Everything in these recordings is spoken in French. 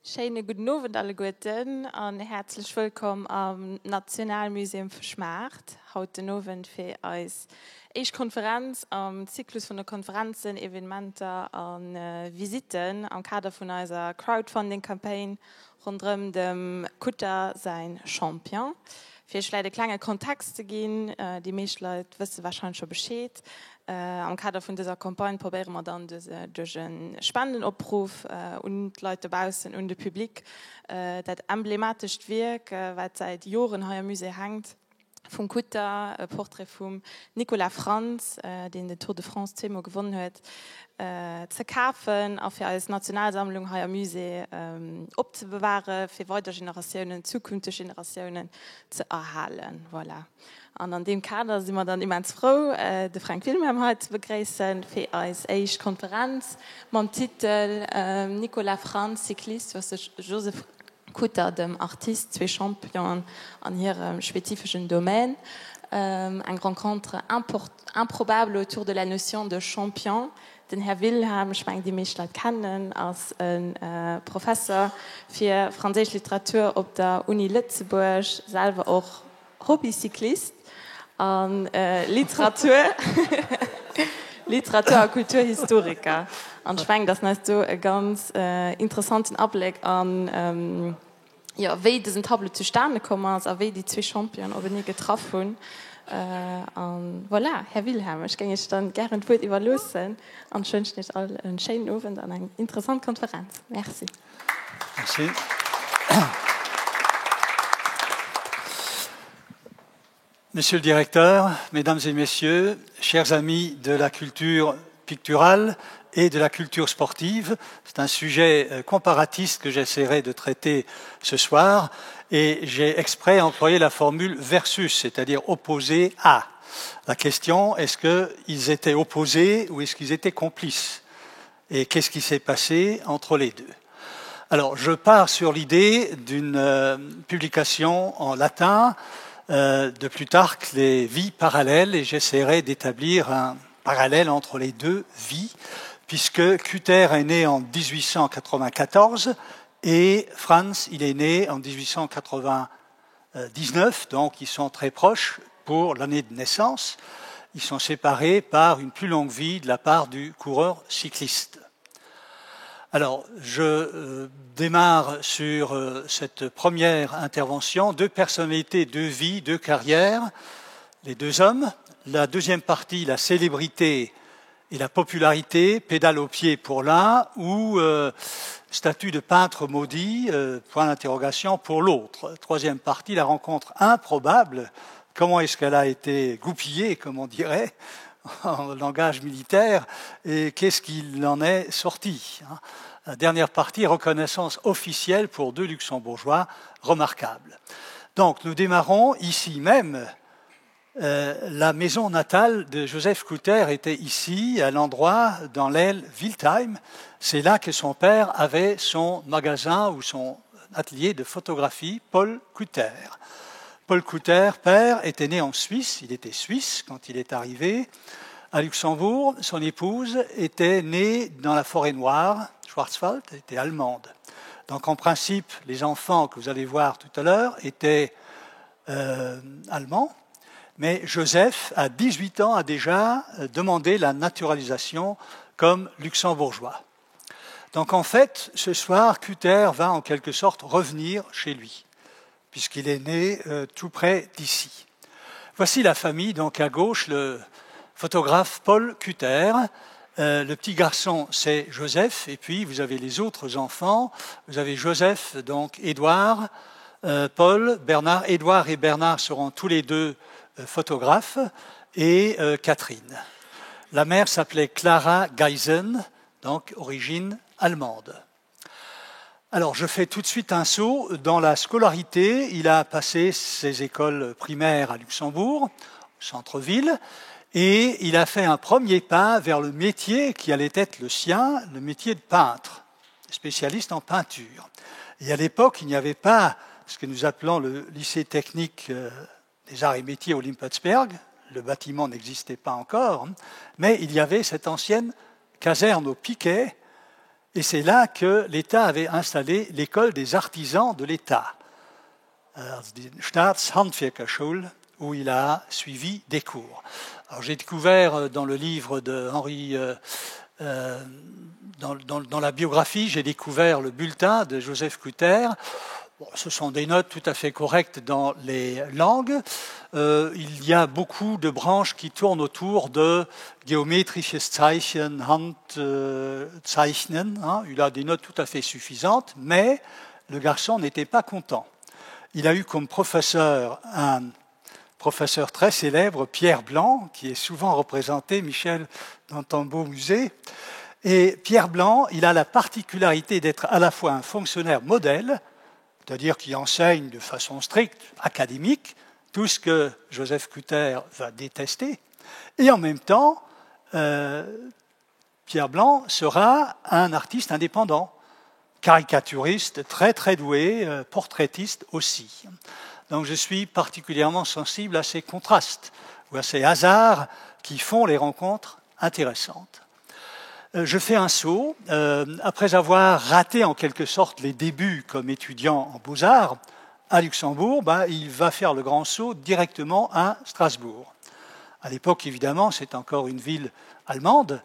Schönen guten Abend alle Guten und herzlich willkommen am Nationalmuseum für Schmacht. Heute Abend für uns eine Konferenz am Zyklus von der Konferenzen, Evenementen und Visiten am Kader von unserer Crowdfunding-Kampagne rund um den Kutter sein Champion. Für leider kleine Kontext zu gehen, die meisten Leute wissen wahrscheinlich schon Bescheid. Am Kader von dieser Kampagne probieren wir dann durch einen spannenden Aufruf und Leute draußen und das Publikum das emblematisch wirkt, weil seit Jahren hier im Museum hängt. Vom Kutter, ein Porträt von Nicolas Franz, den die Tour de France zweimal gewonnen hat, zu kaufen, auch für als Nationalsammlung hier im Museum aufzubewahren, für weitere Generationen, zukünftige Generationen zu erhalten. Voilà. Und an dem Kader sind wir dann immens froh, den Frank Wilhelm heute zu begrüßen für als erste Konferenz mit dem Titel Nicolas Franz, Cycliste versus Joseph Kutter, dem Artiste, zwei Champions en ihrem spezifischen Domaine. Une rencontre improbable autour de la notion de champion. Den Herr Wilhelm, ich meine, die meisten kennen, als ein Professor für französische Literatur auf der Uni Lützeburg, selber auch Hobbycyclist und Literatur und Kulturhistoriker. Und ich meine, das ist so ein ganz interessanten Ableg an wie diesen Tableau zustande kommen ist, wie die zwei Champions aber nie getroffen und voilà, Herr Wilhelm, ich gehe dann gerne gut überlösen und ich wünsche euch allen einen schönen Abend und eine interessante Konferenz. Merci. Merci. Monsieur le Directeur, Mesdames et Messieurs, chers amis de la culture picturale et de la culture sportive, c'est un sujet comparatiste que j'essaierai de traiter ce soir et j'ai exprès employé la formule versus, c'est-à-dire opposé à. La question, est-ce qu'ils étaient opposés ou est-ce qu'ils étaient complices? Et qu'est-ce qui s'est passé entre les deux? Alors, je pars sur l'idée d'une publication en latin de Plutarque, les vies parallèles, et j'essaierai d'établir un parallèle entre les deux vies, puisque Kutter est né en 1894 et Franz, il est né en 1899, donc ils sont très proches pour l'année de naissance. Ils sont séparés par une plus longue vie de la part du coureur cycliste. Alors, je démarre sur cette première intervention, deux personnalités, deux vies, deux carrières, les deux hommes. La deuxième partie, la célébrité et la popularité, pédale au pied pour l'un, ou statut de peintre maudit, point d'interrogation pour l'autre. Troisième partie, la rencontre improbable, comment est-ce qu'elle a été goupillée, comme on dirait, en langage militaire, et qu'est-ce qu'il en est sorti. La dernière partie, reconnaissance officielle pour deux luxembourgeois remarquables. Donc, nous démarrons ici même. La maison natale de Joseph Kutter était ici, à l'endroit dans l'aile Wildheim. C'est là que son père avait son magasin ou son atelier de photographie, Paul Kutter. Paul Kutter, père, était né en Suisse. Il était suisse quand il est arrivé à Luxembourg. Son épouse était née dans la forêt noire, Schwarzwald, elle était allemande. Donc en principe, les enfants que vous allez voir tout à l'heure étaient allemands. Mais Joseph, à 18 ans, a déjà demandé la naturalisation comme luxembourgeois. Donc en fait, ce soir, Kutter va en quelque sorte revenir chez lui, puisqu'il est né tout près d'ici. Voici la famille, donc à gauche, le photographe Paul Kutter. Le petit garçon, c'est Joseph, et puis vous avez les autres enfants. Vous avez Joseph, donc Édouard, Paul, Bernard. Édouard et Bernard seront tous les deux photographes, et Catherine. La mère s'appelait Clara Geisen, donc origine allemande. Alors, je fais tout de suite un saut dans la scolarité. Il a passé ses écoles primaires à Luxembourg, au centre-ville, et il a fait un premier pas vers le métier qui allait être le sien, le métier de peintre, spécialiste en peinture. Et à l'époque, il n'y avait pas ce que nous appelons le lycée technique des arts et métiers au Limpotsberg. Le bâtiment n'existait pas encore, mais il y avait cette ancienne caserne au piquet Et c'est là que l'État avait installé l'école des artisans de l'État, die Staatshandwerkerschule, où il a suivi des cours. Alors, j'ai découvert dans le livre de Henri, dans la biographie, j'ai découvert le bulletin de Joseph Cutter. Bon, ce sont des notes tout à fait correctes dans les langues. Il y a beaucoup de branches qui tournent autour de géométrisches Zeichen, Handzeichnen. Il a des notes tout à fait suffisantes, mais le garçon n'était pas content. Il a eu comme professeur un professeur très célèbre, Pierre Blanc, qui est souvent représenté, Michel, dans ton beau musée. Et Pierre Blanc, il a la particularité d'être à la fois un fonctionnaire modèle, c'est-à-dire qui enseigne de façon stricte, académique, tout ce que Joseph Cutter va détester, et en même temps, Pierre Blanc sera un artiste indépendant, caricaturiste très très doué, portraitiste aussi. Donc je suis particulièrement sensible à ces contrastes, ou à ces hasards qui font les rencontres intéressantes. Je fais un saut. Après avoir raté en quelque sorte les débuts comme étudiant en Beaux-Arts à Luxembourg, il va faire le grand saut directement à Strasbourg. À l'époque, évidemment, c'est encore une ville allemande.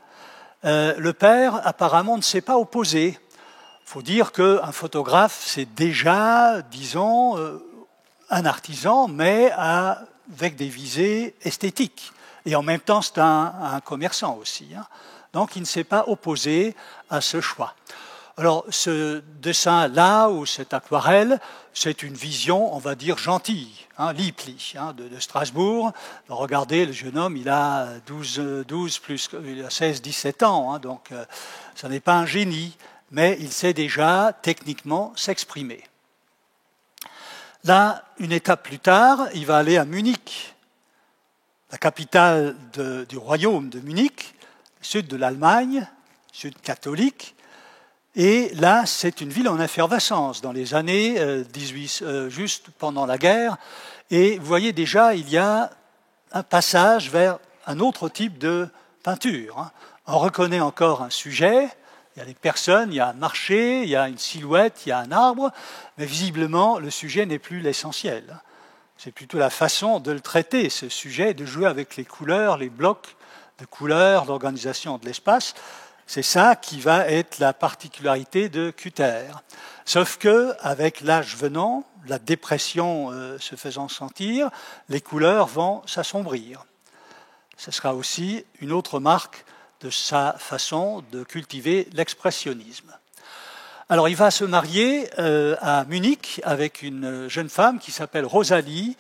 Le père, apparemment, ne s'est pas opposé. Il faut dire qu'un photographe, c'est déjà, disons, un artisan, mais avec des visées esthétiques. Et en même temps, c'est un commerçant aussi. Donc, il ne s'est pas opposé à ce choix. Alors, ce dessin-là, ou cette aquarelle, c'est une vision, on va dire, gentille, lieblich, de Strasbourg. Alors, regardez, le jeune homme, il a 16-17 ans, donc ce n'est pas un génie, mais il sait déjà techniquement s'exprimer. Là, une étape plus tard, il va aller à Munich, la capitale du royaume de Munich, sud de l'Allemagne, sud catholique. Et là, c'est une ville en effervescence dans les années juste pendant la guerre. Et vous voyez déjà, il y a un passage vers un autre type de peinture. On reconnaît encore un sujet. Il y a des personnes, il y a un marché, il y a une silhouette, il y a un arbre, mais visiblement, le sujet n'est plus l'essentiel. C'est plutôt la façon de le traiter, ce sujet, de jouer avec les couleurs, les blocs de couleurs, l'organisation de l'espace. C'est ça qui va être la particularité de Cutter. Sauf que, avec l'âge venant, la dépression se faisant sentir, les couleurs vont s'assombrir. Ce sera aussi une autre marque de sa façon de cultiver l'expressionnisme. Alors, il va se marier à Munich avec une jeune femme qui s'appelle Rosalie,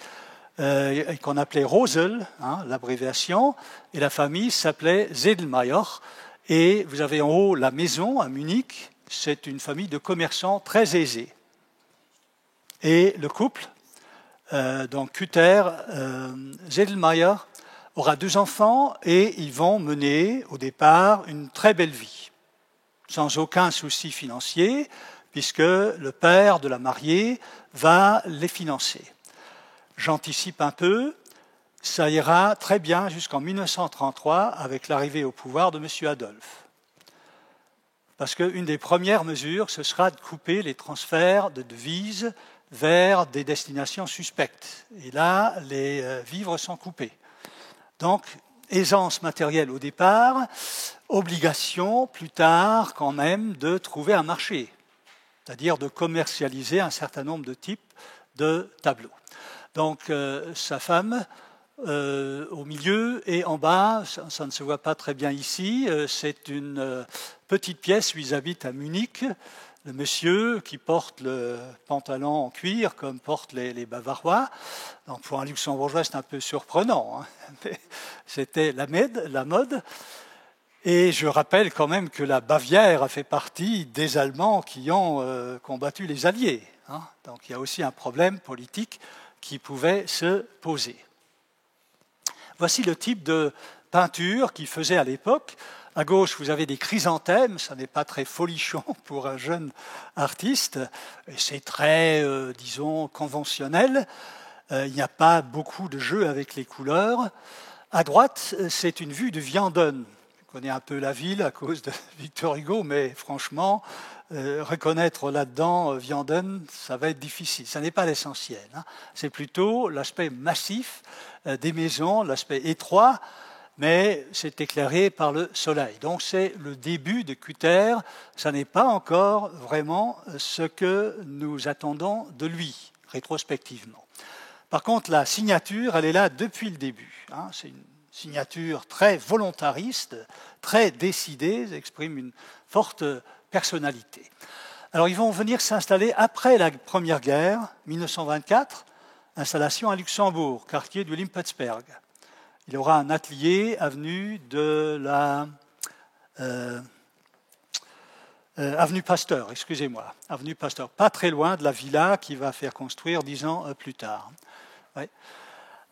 qu'on appelait Rosel, l'abréviation, et la famille s'appelait Sedlmayr. Et vous avez en haut la maison à Munich, c'est une famille de commerçants très aisés. Et le couple, donc Cutter, Sedlmayr, aura 2 enfants et ils vont mener au départ une très belle vie, sans aucun souci financier, puisque le père de la mariée va les financer. J'anticipe un peu, ça ira très bien jusqu'en 1933 avec l'arrivée au pouvoir de M. Adolphe. Parce qu'une des premières mesures, ce sera de couper les transferts de devises vers des destinations suspectes. Et là, les vivres sont coupés. Donc, aisance matérielle au départ, obligation plus tard quand même de trouver un marché, c'est-à-dire de commercialiser un certain nombre de types de tableaux. Donc, sa femme, au milieu et en bas, ça ne se voit pas très bien ici, c'est une petite pièce où ils habitent à Munich. Le monsieur qui porte le pantalon en cuir comme portent les Bavarois. Donc pour un luxembourgeois, c'est un peu surprenant. Mais c'était la mode. Et je rappelle quand même que la Bavière a fait partie des Allemands qui ont combattu les Alliés. Donc il y a aussi un problème politique qui pouvait se poser. Voici le type de peinture qu'il faisait à l'époque. À gauche, vous avez des chrysanthèmes, ça n'est pas très folichon pour un jeune artiste, et c'est très, disons, conventionnel. Il n'y a pas beaucoup de jeu avec les couleurs. À droite, c'est une vue de Vianden, connais un peu la ville à cause de Victor Hugo, mais franchement, reconnaître là-dedans Vianden, ça va être difficile. Ça n'est pas l'essentiel. Hein. C'est plutôt l'aspect massif des maisons, l'aspect étroit, mais c'est éclairé par le soleil. Donc c'est le début de Cutter. Ça n'est pas encore vraiment ce que nous attendons de lui, rétrospectivement. Par contre, la signature, elle est là depuis le début. Hein. C'est une signature très volontariste, très décidée, exprime une forte personnalité. Alors ils vont venir s'installer après la Première Guerre, 1924, installation à Luxembourg, quartier du Limpetsberg. Il aura un atelier avenue de la avenue Pasteur, excusez-moi, avenue Pasteur, pas très loin de la villa qu'il va faire construire 10 ans plus tard. Ouais.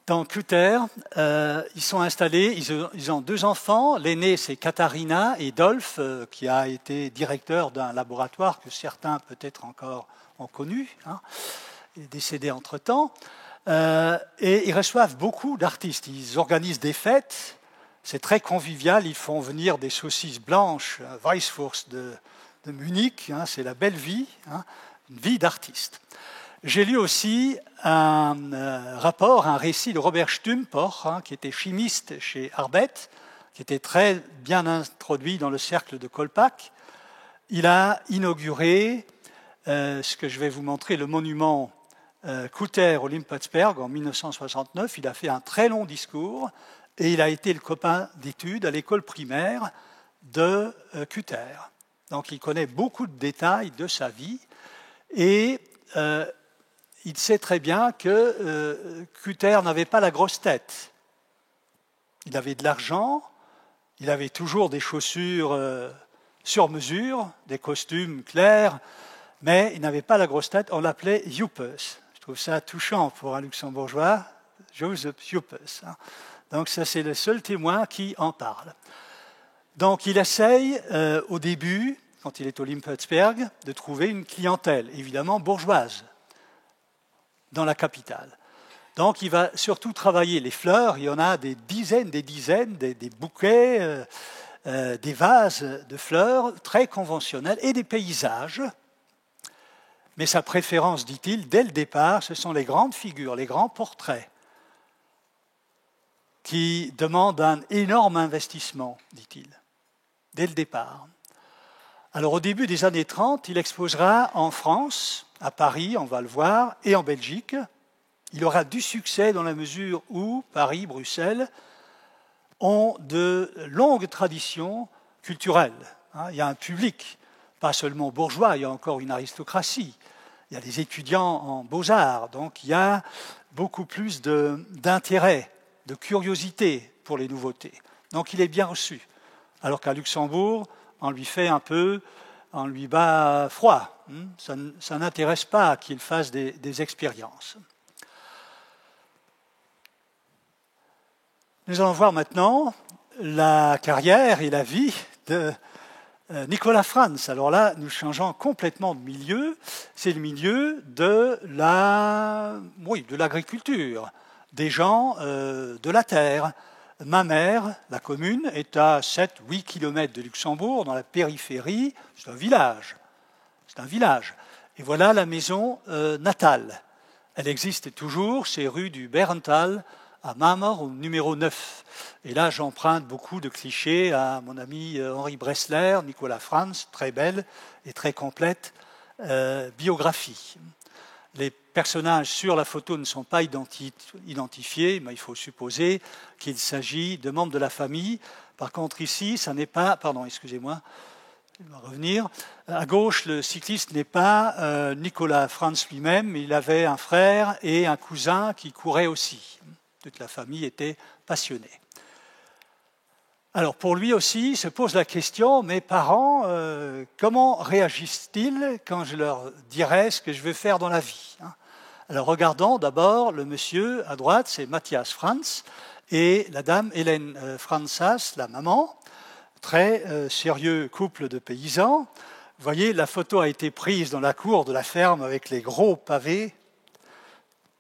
Dans Cutter, ils sont installés, ils ont 2 enfants. L'aîné, c'est Katharina et Dolph, qui a été directeur d'un laboratoire que certains peut-être encore ont connu. Hein. Il est décédé entre-temps. Et ils reçoivent beaucoup d'artistes. Ils organisent des fêtes. C'est très convivial. Ils font venir des saucisses blanches, Weisswurst de Munich. Hein, c'est la belle vie, hein, une vie d'artiste. J'ai lu aussi un rapport, un récit de Robert Stumper, hein, qui était chimiste chez Arbet, qui était très bien introduit dans le cercle de Kolpak. Il a inauguré ce que je vais vous montrer, le monument Cutter au Limpetsberg en 1969. Il a fait un très long discours et il a été le copain d'études à l'école primaire de Cutter. Donc il connaît beaucoup de détails de sa vie et il sait très bien que Cutter n'avait pas la grosse tête. Il avait de l'argent, il avait toujours des chaussures sur mesure, des costumes clairs, mais il n'avait pas la grosse tête. On l'appelait Juppes. Je trouve ça touchant pour un luxembourgeois, Joseph Juppes. Donc ça, c'est le seul témoin qui en parle. Donc il essaye au début, quand il est au Limpetsberg, de trouver une clientèle, évidemment bourgeoise, dans la capitale. Donc il va surtout travailler les fleurs. Il y en a des dizaines, des bouquets, des vases de fleurs très conventionnels et des paysages. Mais sa préférence, dit-il, dès le départ, ce sont les grandes figures, les grands portraits, qui demandent un énorme investissement, dit-il, dès le départ. Alors au début des années 30, il exposera en France, à Paris, on va le voir, et en Belgique. Il aura du succès dans la mesure où Paris, Bruxelles ont de longues traditions culturelles. Il y a un public, pas seulement bourgeois, il y a encore une aristocratie. Il y a des étudiants en beaux-arts, donc il y a beaucoup plus d'intérêt, de curiosité pour les nouveautés. Donc il est bien reçu. Alors qu'à Luxembourg, on lui fait un peu, on lui bat froid. Ça n'intéresse pas qu'il fasse des expériences. Nous allons voir maintenant la carrière et la vie de Nicolas Frantz. Alors là, nous changeons complètement de milieu. C'est le milieu de l'agriculture, des gens de la terre. Ma mère, la commune, est à 7-8 km de Luxembourg, dans la périphérie. C'est un village. C'est un village. Et voilà la maison natale. Elle existe toujours, c'est rue du Bärental, à Mamor, au numéro 9. Et là, j'emprunte beaucoup de clichés à mon ami Henri Bressler, Nicolas Frantz, très belle et très complète biographie. Les personnages sur la photo ne sont pas identifiés, mais il faut supposer qu'il s'agit de membres de la famille. Par contre, ici, ça n'est pas... Pardon, excusez-moi, je vais revenir. À gauche, le cycliste n'est pas Nicolas Frantz lui-même, il avait un frère et un cousin qui couraient aussi. Toute la famille était passionnée. Alors pour lui aussi, il se pose la question, mes parents, comment réagissent-ils quand je leur dirai ce que je veux faire dans la vie? Alors regardons d'abord le monsieur à droite, c'est Matthias Frantz, et la dame Hélène Franzas, la maman, très sérieux couple de paysans. Vous voyez, la photo a été prise dans la cour de la ferme avec les gros pavés.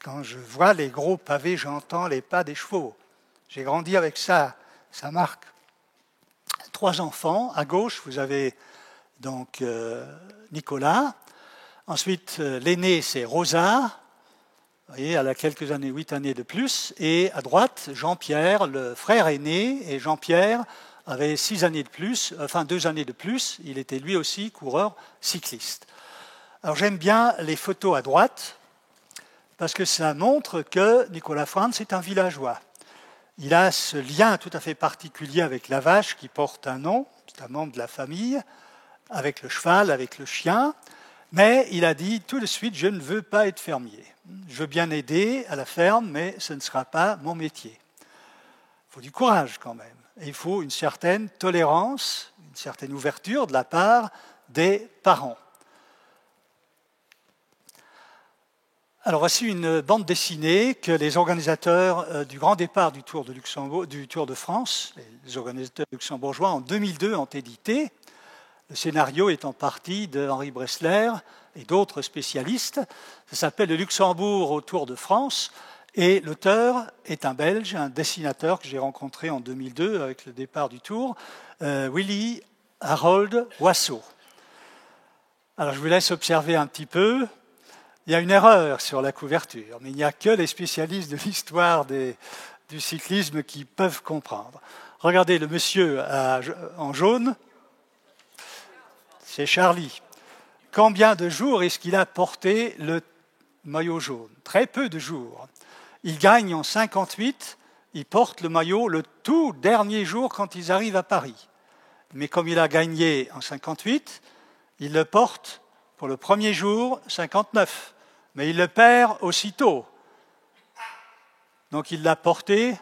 Quand je vois les gros pavés, j'entends les pas des chevaux. J'ai grandi avec ça, ça marque 3 enfants. À gauche, vous avez donc Nicolas. Ensuite, l'aîné, c'est Rosa. Vous voyez, elle a quelques années, 8 années de plus. Et à droite, Jean-Pierre, le frère aîné. Et Jean-Pierre avait 6 années de plus, enfin 2 années de plus. Il était lui aussi coureur cycliste. Alors j'aime bien les photos à droite parce que ça montre que Nicolas Frantz est un villageois. Il a ce lien tout à fait particulier avec la vache qui porte un nom, c'est un membre de la famille, avec le cheval, avec le chien, mais il a dit tout de suite, je ne veux pas être fermier. Je veux bien aider à la ferme, mais ce ne sera pas mon métier. Il faut du courage quand même. Et il faut une certaine tolérance, une certaine ouverture de la part des parents. Alors voici une bande dessinée que les organisateurs du grand départ du Tour de France, les organisateurs luxembourgeois en 2002 ont édité. Le scénario est en partie de Henri Bressler et d'autres spécialistes. Ça s'appelle Le Luxembourg au Tour de France et l'auteur est un Belge, un dessinateur que j'ai rencontré en 2002 avec le départ du Tour, Willy Harold Wasso. Alors je vous laisse observer un petit peu. Il y a une erreur sur la couverture, mais il n'y a que les spécialistes de l'histoire du cyclisme qui peuvent comprendre. Regardez le monsieur en jaune, c'est Charlie. Combien de jours est-ce qu'il a porté le maillot jaune? Très peu de jours. Il gagne en 58, il porte le maillot le tout dernier jour quand ils arrivent à Paris. Mais comme il a gagné en 58, il le porte pour le premier jour 59. Mais il le perd aussitôt. Donc il l'a porté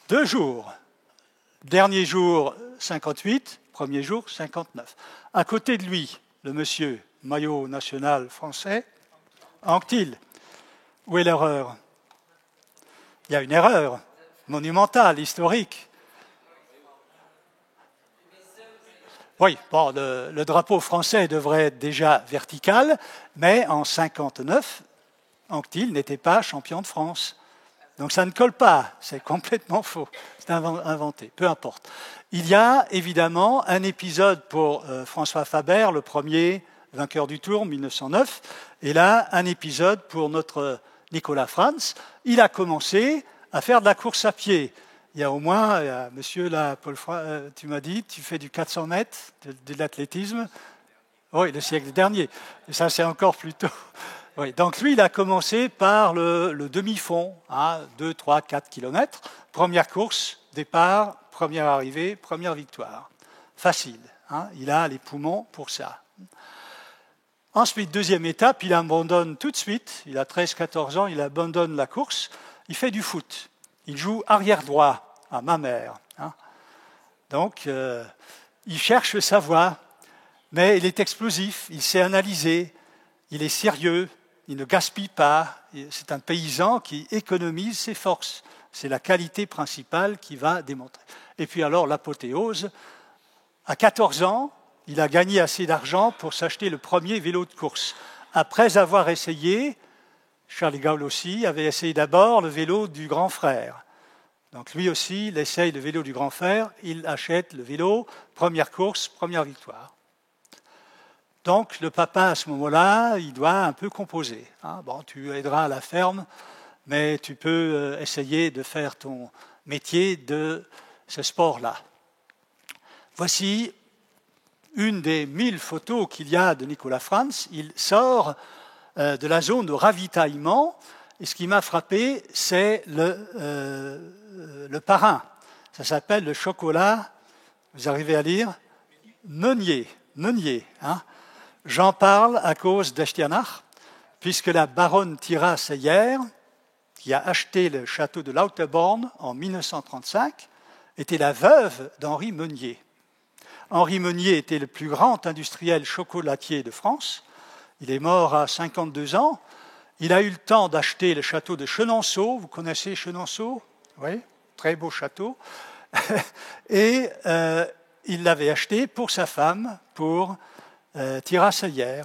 2 jours. Dernier jour 58, premier jour 59. À côté de lui, le monsieur, maillot national français, Anquetil. Où est l'erreur? Il y a une erreur monumentale, historique. Oui, bon, le drapeau français devrait être déjà vertical, mais en 59, Anquetil n'était pas champion de France. Donc ça ne colle pas, c'est complètement faux, c'est inventé, peu importe. Il y a évidemment un épisode pour François Faber, le premier vainqueur du Tour, 1909, et là, un épisode pour notre Nicolas Frantz. Il a commencé à faire de la course à pied. Il y a au moins, monsieur là, Paul, tu m'as dit, tu fais du 400 mètres, de l'athlétisme. Oui, le siècle dernier. Et ça, c'est encore plus tôt. Oui, donc lui, il a commencé par le demi-fond, 2, 3, 4 kilomètres. Première course, départ, première arrivée, première victoire. Facile, il a les poumons pour ça. Ensuite, deuxième étape, il abandonne tout de suite. Il a 13-14 ans, il abandonne la course. Il fait du foot. Il joue arrière droit à Mamers. Donc, il cherche sa voie, mais il est explosif, il sait analyser, il est sérieux, il ne gaspille pas. C'est un paysan qui économise ses forces. C'est la qualité principale qu'il va démontrer. Et puis alors, l'apothéose. À 14 ans, il a gagné assez d'argent pour s'acheter le premier vélo de course. Après avoir essayé, Charles de Gaulle aussi avait essayé d'abord le vélo du grand frère. Donc lui aussi, il essaye le vélo du grand frère, il achète le vélo, première course, première victoire. Donc le papa, à ce moment-là, il doit un peu composer. Bon, tu aideras à la ferme, mais tu peux essayer de faire ton métier de ce sport-là. Voici une des 1000 photos qu'il y a de Nicolas Frantz. Il sort de la zone de ravitaillement. Et ce qui m'a frappé, c'est le parrain. Ça s'appelle le chocolat, vous arrivez à lire? Meunier. J'en parle à cause d'Estianach, puisque la baronne Thira Seyer, qui a acheté le château de Lauterborn en 1935, était la veuve d'Henri Meunier. Henri Meunier était le plus grand industriel chocolatier de France. Il est mort à 52 ans. Il a eu le temps d'acheter le château de Chenonceau. Vous connaissez Chenonceau? Oui, très beau château. Et il l'avait acheté pour sa femme, pour Thira Seyer.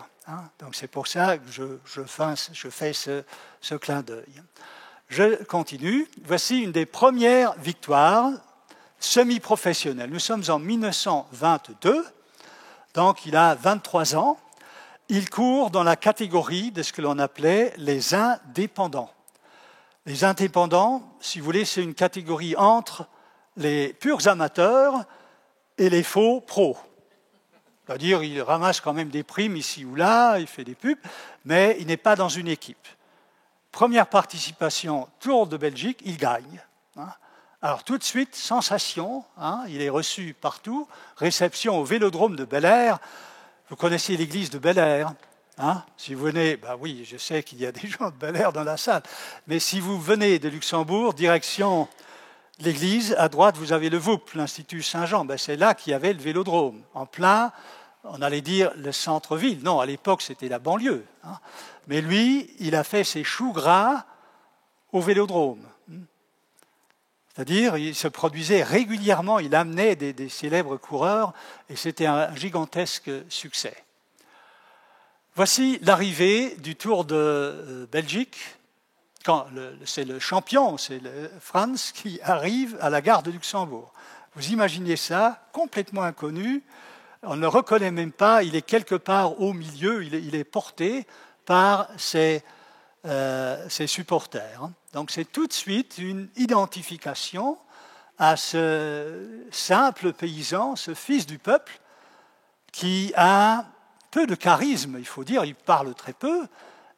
Donc c'est pour ça que je fais ce clin d'œil. Je continue. Voici une des premières victoires semi-professionnel. Nous sommes en 1922, donc il a 23 ans. Il court dans la catégorie de ce que l'on appelait les indépendants. Les indépendants, si vous voulez, c'est une catégorie entre les purs amateurs et les faux pros. C'est-à-dire, il ramasse quand même des primes ici ou là, il fait des pubs, mais il n'est pas dans une équipe. Première participation, Tour de Belgique, il gagne. Alors tout de suite, sensation, il est reçu partout, réception au Vélodrome de Bel-Air. Vous connaissez l'église de Bel-Air, si vous venez, oui, je sais qu'il y a des gens de Bel-Air dans la salle, mais si vous venez de Luxembourg, direction l'église, à droite, vous avez le VOUP, l'Institut Saint-Jean. C'est là qu'il y avait le Vélodrome, en plein, on allait dire le centre-ville. Non, à l'époque, c'était la banlieue. Mais lui, il a fait ses choux gras au Vélodrome. C'est-à-dire, il se produisait régulièrement, il amenait des célèbres coureurs, et c'était un gigantesque succès. Voici l'arrivée du Tour de Belgique. C'est le champion, c'est le Franz qui arrive à la gare de Luxembourg. Vous imaginez ça, complètement inconnu, on ne le reconnaît même pas, il est quelque part au milieu, il est porté par ses supporters. Donc c'est tout de suite une identification à ce simple paysan, ce fils du peuple, qui a peu de charisme, il faut dire, il parle très peu,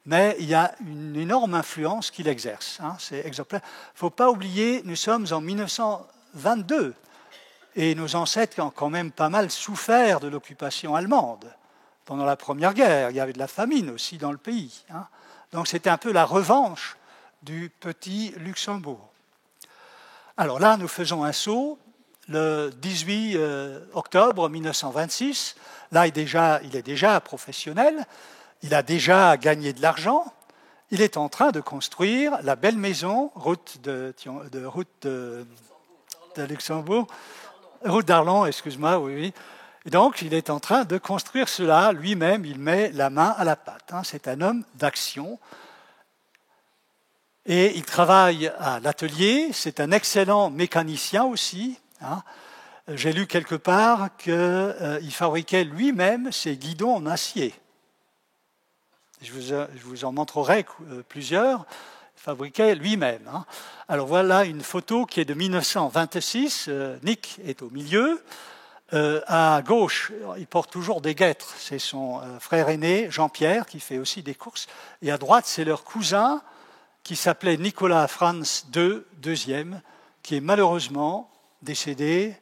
mais il y a une énorme influence qu'il exerce. C'est exemplaire. Il ne faut pas oublier, nous sommes en 1922, et nos ancêtres ont quand même pas mal souffert de l'occupation allemande. Pendant la Première Guerre, il y avait de la famine aussi dans le pays. Donc c'était un peu la revanche du petit Luxembourg. Alors là, nous faisons un saut. Le 18 octobre 1926, là, il est déjà professionnel, il a déjà gagné de l'argent, il est en train de construire la belle maison, route de Luxembourg, route d'Arlon, excuse-moi, oui. Et donc, il est en train de construire cela lui-même, il met la main à la pâte. C'est un homme d'action. Et il travaille à l'atelier, c'est un excellent mécanicien aussi. J'ai lu quelque part qu'il fabriquait lui-même ses guidons en acier. Je vous en montrerai plusieurs. Il fabriquait lui-même. Alors voilà une photo qui est de 1926. Nick est au milieu. À gauche, il porte toujours des guêtres. C'est son frère aîné, Jean-Pierre, qui fait aussi des courses. Et à droite, c'est leur cousin, qui s'appelait Nicolas Franz II, deuxième, qui est malheureusement décédé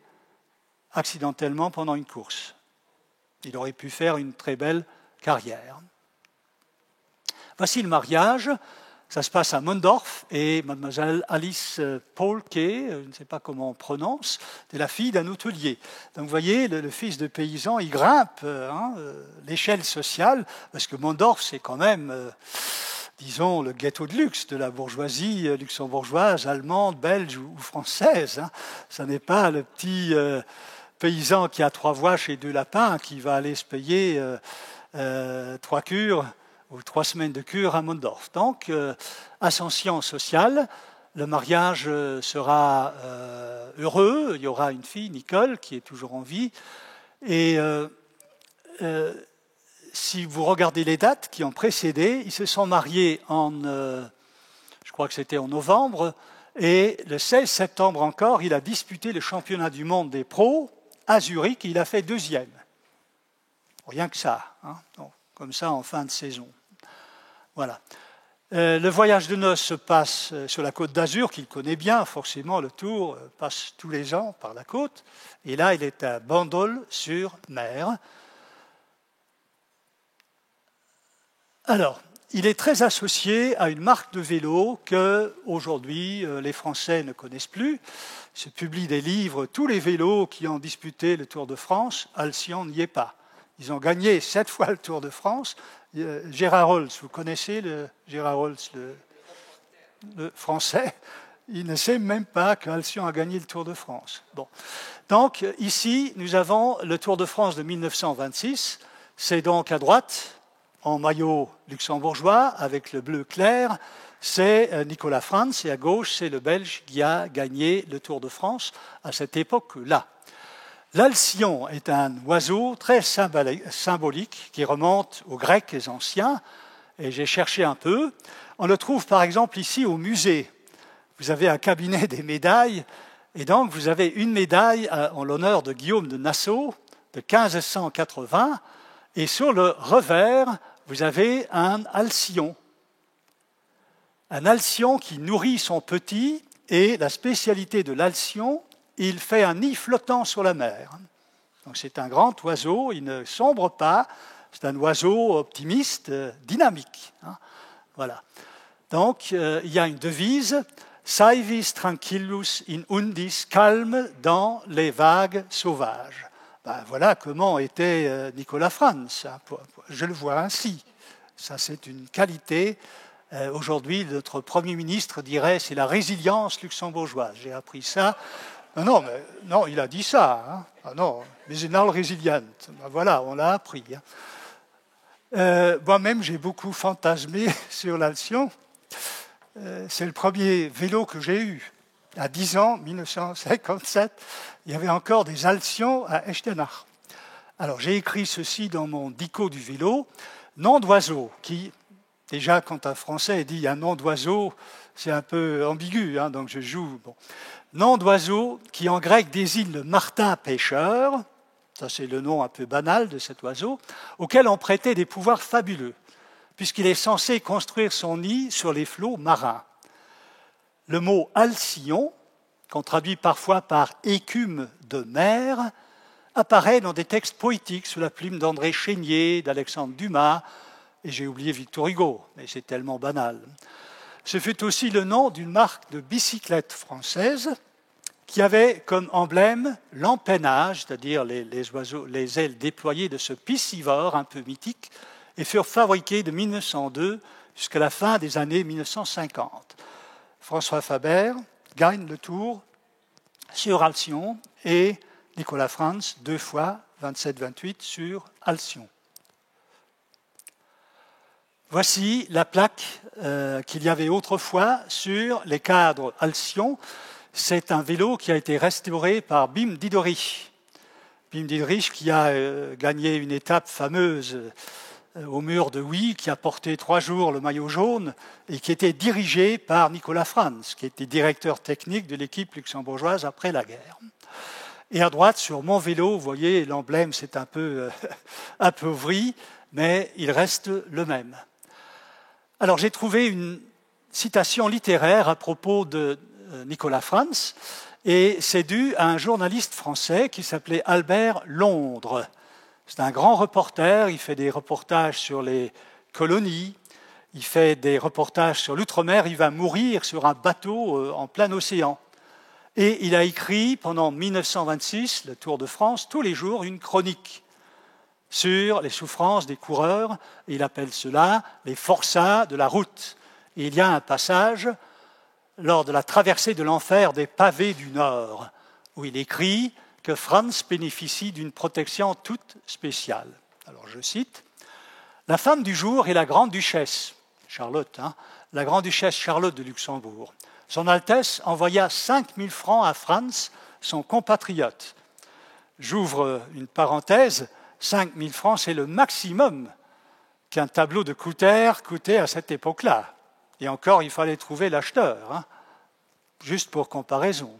accidentellement pendant une course. Il aurait pu faire une très belle carrière. Voici le mariage. Ça se passe à Mondorf et mademoiselle Alice Paulke, je ne sais pas comment on prononce, c'est la fille d'un hôtelier. Donc vous voyez, le fils de paysan, il grimpe l'échelle sociale, parce que Mondorf, c'est quand même, disons, le ghetto de luxe de la bourgeoisie luxembourgeoise, allemande, belge ou française. Ça n'est pas le petit paysan qui a 3 vaches et 2 lapins qui va aller se payer 3 cures ou 3 semaines de cure à Mondorf. Donc, ascension sociale, le mariage sera heureux, il y aura une fille, Nicole, qui est toujours en vie, et si vous regardez les dates qui ont précédé, ils se sont mariés je crois que c'était en novembre, et le 16 septembre encore, il a disputé le championnat du monde des pros à Zurich, et il a fait 2e. Rien que ça, donc, comme ça en fin de saison. Voilà. Le voyage de noces se passe sur la côte d'Azur, qu'il connaît bien, forcément le Tour passe tous les ans par la côte, et là il est à Bandol-sur-Mer. Alors, il est très associé à une marque de vélo que aujourd'hui les Français ne connaissent plus. Ils se publient des livres, tous les vélos qui ont disputé le Tour de France, Alcyon n'y est pas. Ils ont gagné 7 fois le Tour de France. Gérard Holtz, vous connaissez Gérard Holtz, le français, il ne sait même pas qu'Alcyon a gagné le Tour de France. Bon. Donc ici, nous avons le Tour de France de 1926. C'est donc à droite, en maillot luxembourgeois, avec le bleu clair, c'est Nicolas Frantz, et à gauche, c'est le Belge qui a gagné le Tour de France à cette époque-là. L'alcyon est un oiseau très symbolique qui remonte aux Grecs et anciens, et j'ai cherché un peu. On le trouve par exemple ici au musée. Vous avez un cabinet des médailles, et donc vous avez une médaille en l'honneur de Guillaume de Nassau de 1580, et sur le revers, vous avez un alcyon. Un alcyon qui nourrit son petit, et la spécialité de l'alcyon, il fait un nid flottant sur la mer. Donc c'est un grand oiseau, il ne sombre pas, c'est un oiseau optimiste, dynamique. Voilà. Donc il y a une devise, Saevis tranquillus in undis, calme dans les vagues sauvages. Ben, voilà comment était Nicolas Frantz. Je le vois ainsi. Ça, c'est une qualité. Aujourd'hui, notre Premier ministre dirait c'est la résilience luxembourgeoise. J'ai appris ça. Non, il a dit ça. Hein. Ah non, mais c'est non résilient. Ben voilà, on l'a appris. Hein. Moi-même, j'ai beaucoup fantasmé sur l'alcyon. C'est le premier vélo que j'ai eu. À 10 ans, 1957, il y avait encore des alcyons à Echternach. Alors, j'ai écrit ceci dans mon dico du vélo. Nom d'oiseau, qui, déjà, quand un Français dit un nom d'oiseau, c'est un peu ambigu, hein, donc je joue. Bon. Nom d'oiseau qui, en grec, désigne le martin pêcheur, ça c'est le nom un peu banal de cet oiseau, auquel on prêtait des pouvoirs fabuleux, puisqu'il est censé construire son nid sur les flots marins. Le mot alcyon, qu'on traduit parfois par écume de mer, apparaît dans des textes poétiques sous la plume d'André Chénier, d'Alexandre Dumas, et j'ai oublié Victor Hugo, mais c'est tellement banal. Ce fut aussi le nom d'une marque de bicyclette française qui avait comme emblème l'empennage, c'est-à-dire les ailes déployées de ce piscivore un peu mythique, et furent fabriquées de 1902 jusqu'à la fin des années 1950. François Faber gagne le Tour sur alcyon et Nicolas Frantz 2 fois 27-28 sur alcyon. Voici la plaque qu'il y avait autrefois sur les cadres alcyon. C'est un vélo qui a été restauré par Bim Didorich. Bim Didorich qui a gagné une étape fameuse au mur de Huy, qui a porté 3 jours le maillot jaune et qui était dirigé par Nicolas Frantz, qui était directeur technique de l'équipe luxembourgeoise après la guerre. Et à droite, sur mon vélo, vous voyez, l'emblème s'est un peu appauvri, mais il reste le même. Alors j'ai trouvé une citation littéraire à propos de Nicolas Frantz, et c'est dû à un journaliste français qui s'appelait Albert Londres. C'est un grand reporter, il fait des reportages sur les colonies, il fait des reportages sur l'outre-mer, il va mourir sur un bateau en plein océan. Et il a écrit pendant 1926, le Tour de France, tous les jours une chronique sur les souffrances des coureurs, et il appelle cela les forçats de la route. Et il y a un passage lors de la traversée de l'enfer des pavés du Nord, où il écrit que Frantz bénéficie d'une protection toute spéciale. Alors je cite, « La femme du jour est la grande-duchesse, Charlotte, la grande-duchesse Charlotte de Luxembourg. Son Altesse envoya 5 000 francs à Frantz, son compatriote. J'ouvre une parenthèse, 5 000 francs, c'est le maximum qu'un tableau de Coutter coûtait à cette époque-là. Et encore, il fallait trouver l'acheteur, juste pour comparaison.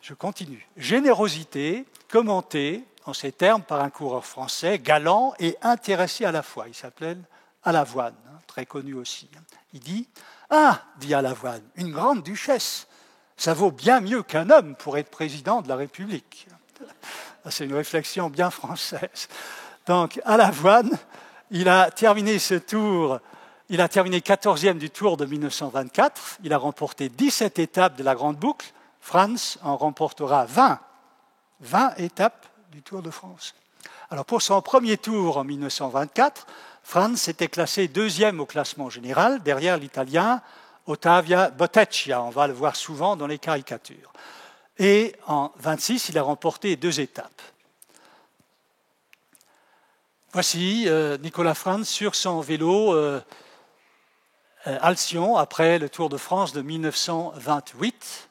Je continue. Générosité commentée en ces termes par un coureur français, galant et intéressé à la fois. Il s'appelait Alavoine, très connu aussi. Il dit « Ah, dit Alavoine, une grande duchesse, ça vaut bien mieux qu'un homme pour être président de la République. » C'est une réflexion bien française. Donc, Alavoine, il a terminé ce tour, il a terminé 14e du Tour de 1924, il a remporté 17 étapes de la Grande Boucle, Frantz en remportera 20 étapes du Tour de France. Alors pour son premier tour en 1924, Frantz était classé 2e au classement général, derrière l'Italien Ottavia Bottecchia. On va le voir souvent dans les caricatures. Et en 26, il a remporté 2 étapes. Voici Nicolas Frantz sur son vélo Alcyon après le Tour de France de 1928.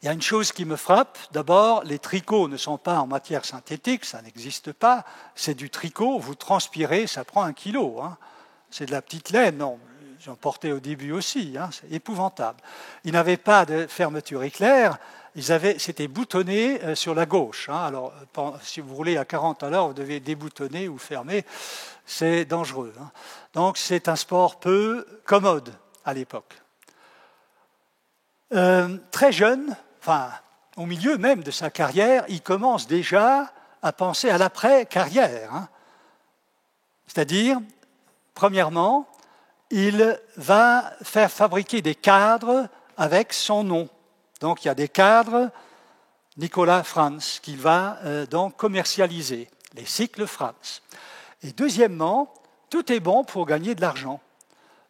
Il y a une chose qui me frappe. D'abord, les tricots ne sont pas en matière synthétique, ça n'existe pas. C'est du tricot, vous transpirez, ça prend 1 kilo. Hein. C'est de la petite laine, non. J'en portais au début aussi, hein. C'est épouvantable. Ils n'avaient pas de fermeture éclair, c'était boutonné sur la gauche. Hein. Alors, si vous roulez à 40 à l'heure, vous devez déboutonner ou fermer, c'est dangereux. Hein. Donc, c'est un sport peu commode à l'époque. Très jeune, enfin, au milieu même de sa carrière, il commence déjà à penser à l'après-carrière. Hein. C'est-à-dire, premièrement, il va faire fabriquer des cadres avec son nom. Donc, il y a des cadres Nicolas Frantz qu'il va donc commercialiser, les cycles Frantz. Et deuxièmement, tout est bon pour gagner de l'argent.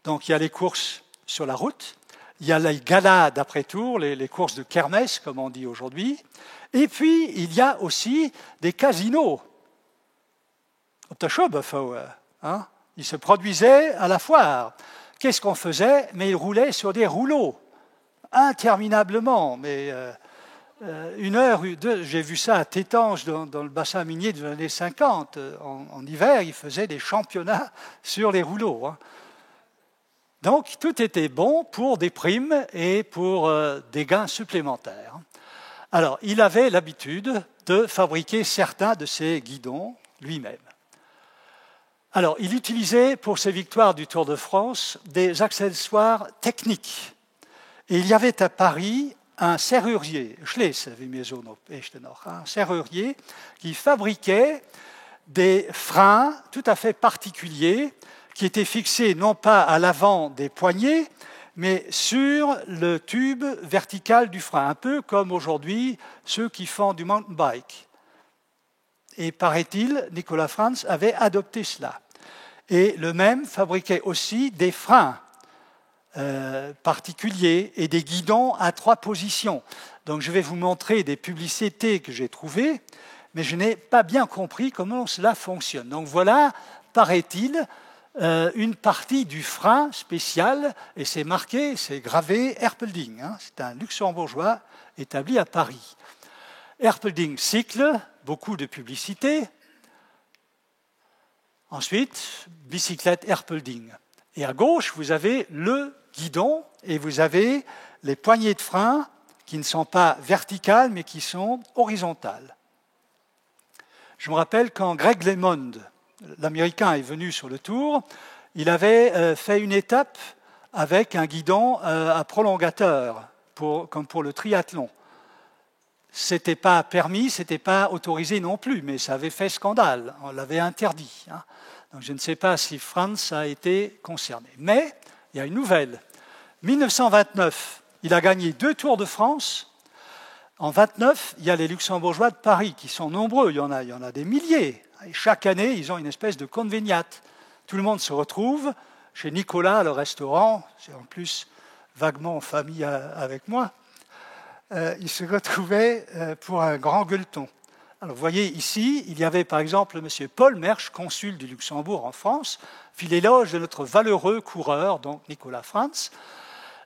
Donc, il y a les courses sur la route, il y a les galas d'après-tour, les courses de kermesse, comme on dit aujourd'hui. Et puis, il y a aussi des casinos. Hein? Ils se produisaient à la foire. Qu'est-ce qu'on faisait? Mais ils roulaient sur des rouleaux, interminablement. Mais 1 heure, 2, j'ai vu ça à Tétange, dans le bassin minier des années 50. En hiver, ils faisaient des championnats sur les rouleaux. Hein. Donc, tout était bon pour des primes et pour des gains supplémentaires. Alors, il avait l'habitude de fabriquer certains de ces guidons lui-même. Alors, il utilisait pour ses victoires du Tour de France des accessoires techniques. Et il y avait à Paris un serrurier, un serrurier qui fabriquait des freins tout à fait particuliers qui étaient fixés non pas à l'avant des poignées, mais sur le tube vertical du frein, un peu comme aujourd'hui ceux qui font du mountain bike. Et paraît-il, Nicolas Frantz avait adopté cela. Et le même fabriquait aussi des freins particuliers et des guidons à 3 positions. Donc je vais vous montrer des publicités que j'ai trouvées, mais je n'ai pas bien compris comment cela fonctionne. Donc voilà, paraît-il, une partie du frein spécial, et c'est marqué, c'est gravé Erpelding. Hein, c'est un luxembourgeois établi à Paris. Erpelding cycle, beaucoup de publicité. Ensuite, bicyclette Erpelding. Et à gauche, vous avez le guidon et vous avez les poignées de frein qui ne sont pas verticales, mais qui sont horizontales. Je me rappelle quand Greg LeMond, l'Américain, est venu sur le Tour, il avait fait une étape avec un guidon à prolongateur, comme pour le triathlon. Ce n'était pas permis, ce n'était pas autorisé non plus, mais ça avait fait scandale, on l'avait interdit. Hein. Donc je ne sais pas si Frantz a été concerné. Mais il y a une nouvelle. 1929, il a gagné 2 Tours de France. En 29, il y a les Luxembourgeois de Paris qui sont nombreux, il y en a des milliers. Et chaque année, ils ont une espèce de convignat. Tout le monde se retrouve chez Nicolas, le restaurant, c'est en plus vaguement en famille avec moi. Ils se retrouvaient pour un grand gueuleton. Alors vous voyez ici, il y avait par exemple M. Paul Mersch, consul du Luxembourg en France, fit l'éloge de notre valeureux coureur, donc Nicolas Frantz,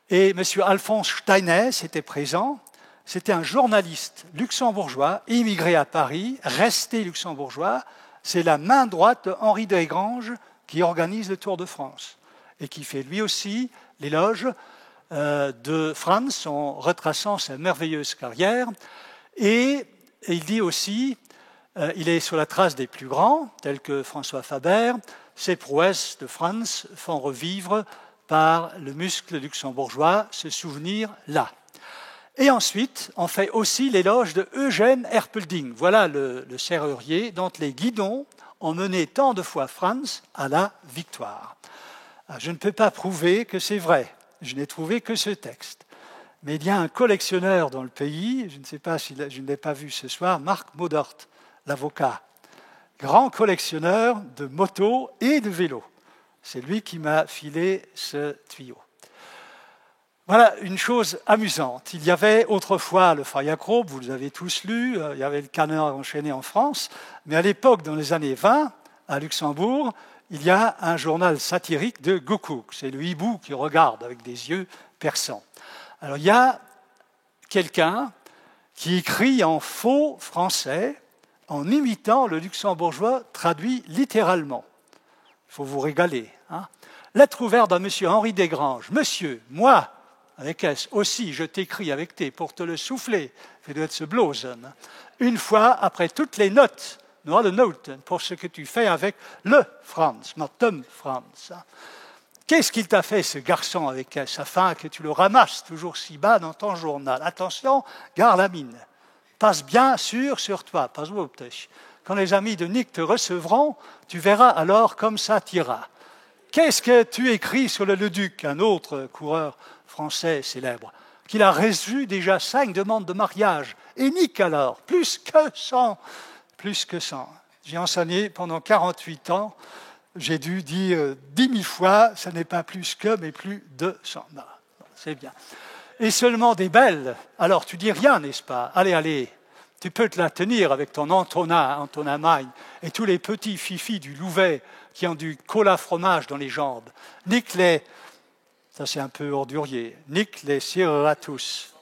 et M. Alphonse Steiner était présent. C'était un journaliste luxembourgeois, immigré à Paris, resté luxembourgeois. C'est la main droite de Henri Desgranges qui organise le Tour de France et qui fait lui aussi l'éloge de Frantz en retraçant sa merveilleuse carrière. Et il dit aussi, il est sur la trace des plus grands, tels que François Faber. Ces prouesses de Frantz font revivre par le muscle luxembourgeois ce souvenir-là. Et ensuite, on fait aussi l'éloge de Eugène Erpelding. Voilà le serrurier dont les guidons ont mené tant de fois Frantz à la victoire. Je ne peux pas prouver que c'est vrai. Je n'ai trouvé que ce texte. Mais il y a un collectionneur dans le pays, je ne sais pas si je ne l'ai pas vu ce soir, Marc Modort, l'avocat, grand collectionneur de motos et de vélos. C'est lui qui m'a filé ce tuyau. Voilà une chose amusante. Il y avait autrefois le Feuerprobe, vous l'avez tous lu, il y avait le Canard enchaîné en France, mais à l'époque, dans les années 20, à Luxembourg, il y a un journal satirique de Gukuk. C'est le hibou qui regarde avec des yeux perçants. Alors, il y a quelqu'un qui écrit en faux français en imitant le luxembourgeois traduit littéralement. Il faut vous régaler. Hein. Lettre ouverte à monsieur Henri Desgranges. Monsieur, moi, avec S, aussi, je t'écris avec T pour te le souffler. Ça doit être ce blosen. Une fois, après toutes les notes, noir de note, pour ce que tu fais avec le Franz, Martin Franz. Qu'est-ce qu'il t'a fait, ce garçon avec S, afin que tu le ramasses toujours si bas dans ton journal? Attention, garde la mine. Passe bien sûr sur toi. Passe au petit. Quand les amis de Nick te recevront, tu verras alors comme ça t'ira. Qu'est-ce que tu écris sur le Leduc, un autre coureur français célèbre, qu'il a reçu déjà 5 demandes de mariage. Et Nick alors, plus que 100. J'ai enseigné pendant 48 ans, j'ai dû dire 10 000 fois, ce n'est pas plus que, mais plus de 100. Non, c'est bien. Et seulement des belles, alors tu dis rien, n'est-ce pas? Allez, tu peux te la tenir avec ton Antonin Magne, et tous les petits fifis du Louvet qui ont du cola fromage dans les jambes. Nick les... Ça, c'est un peu ordurier. Nick les cirera tous.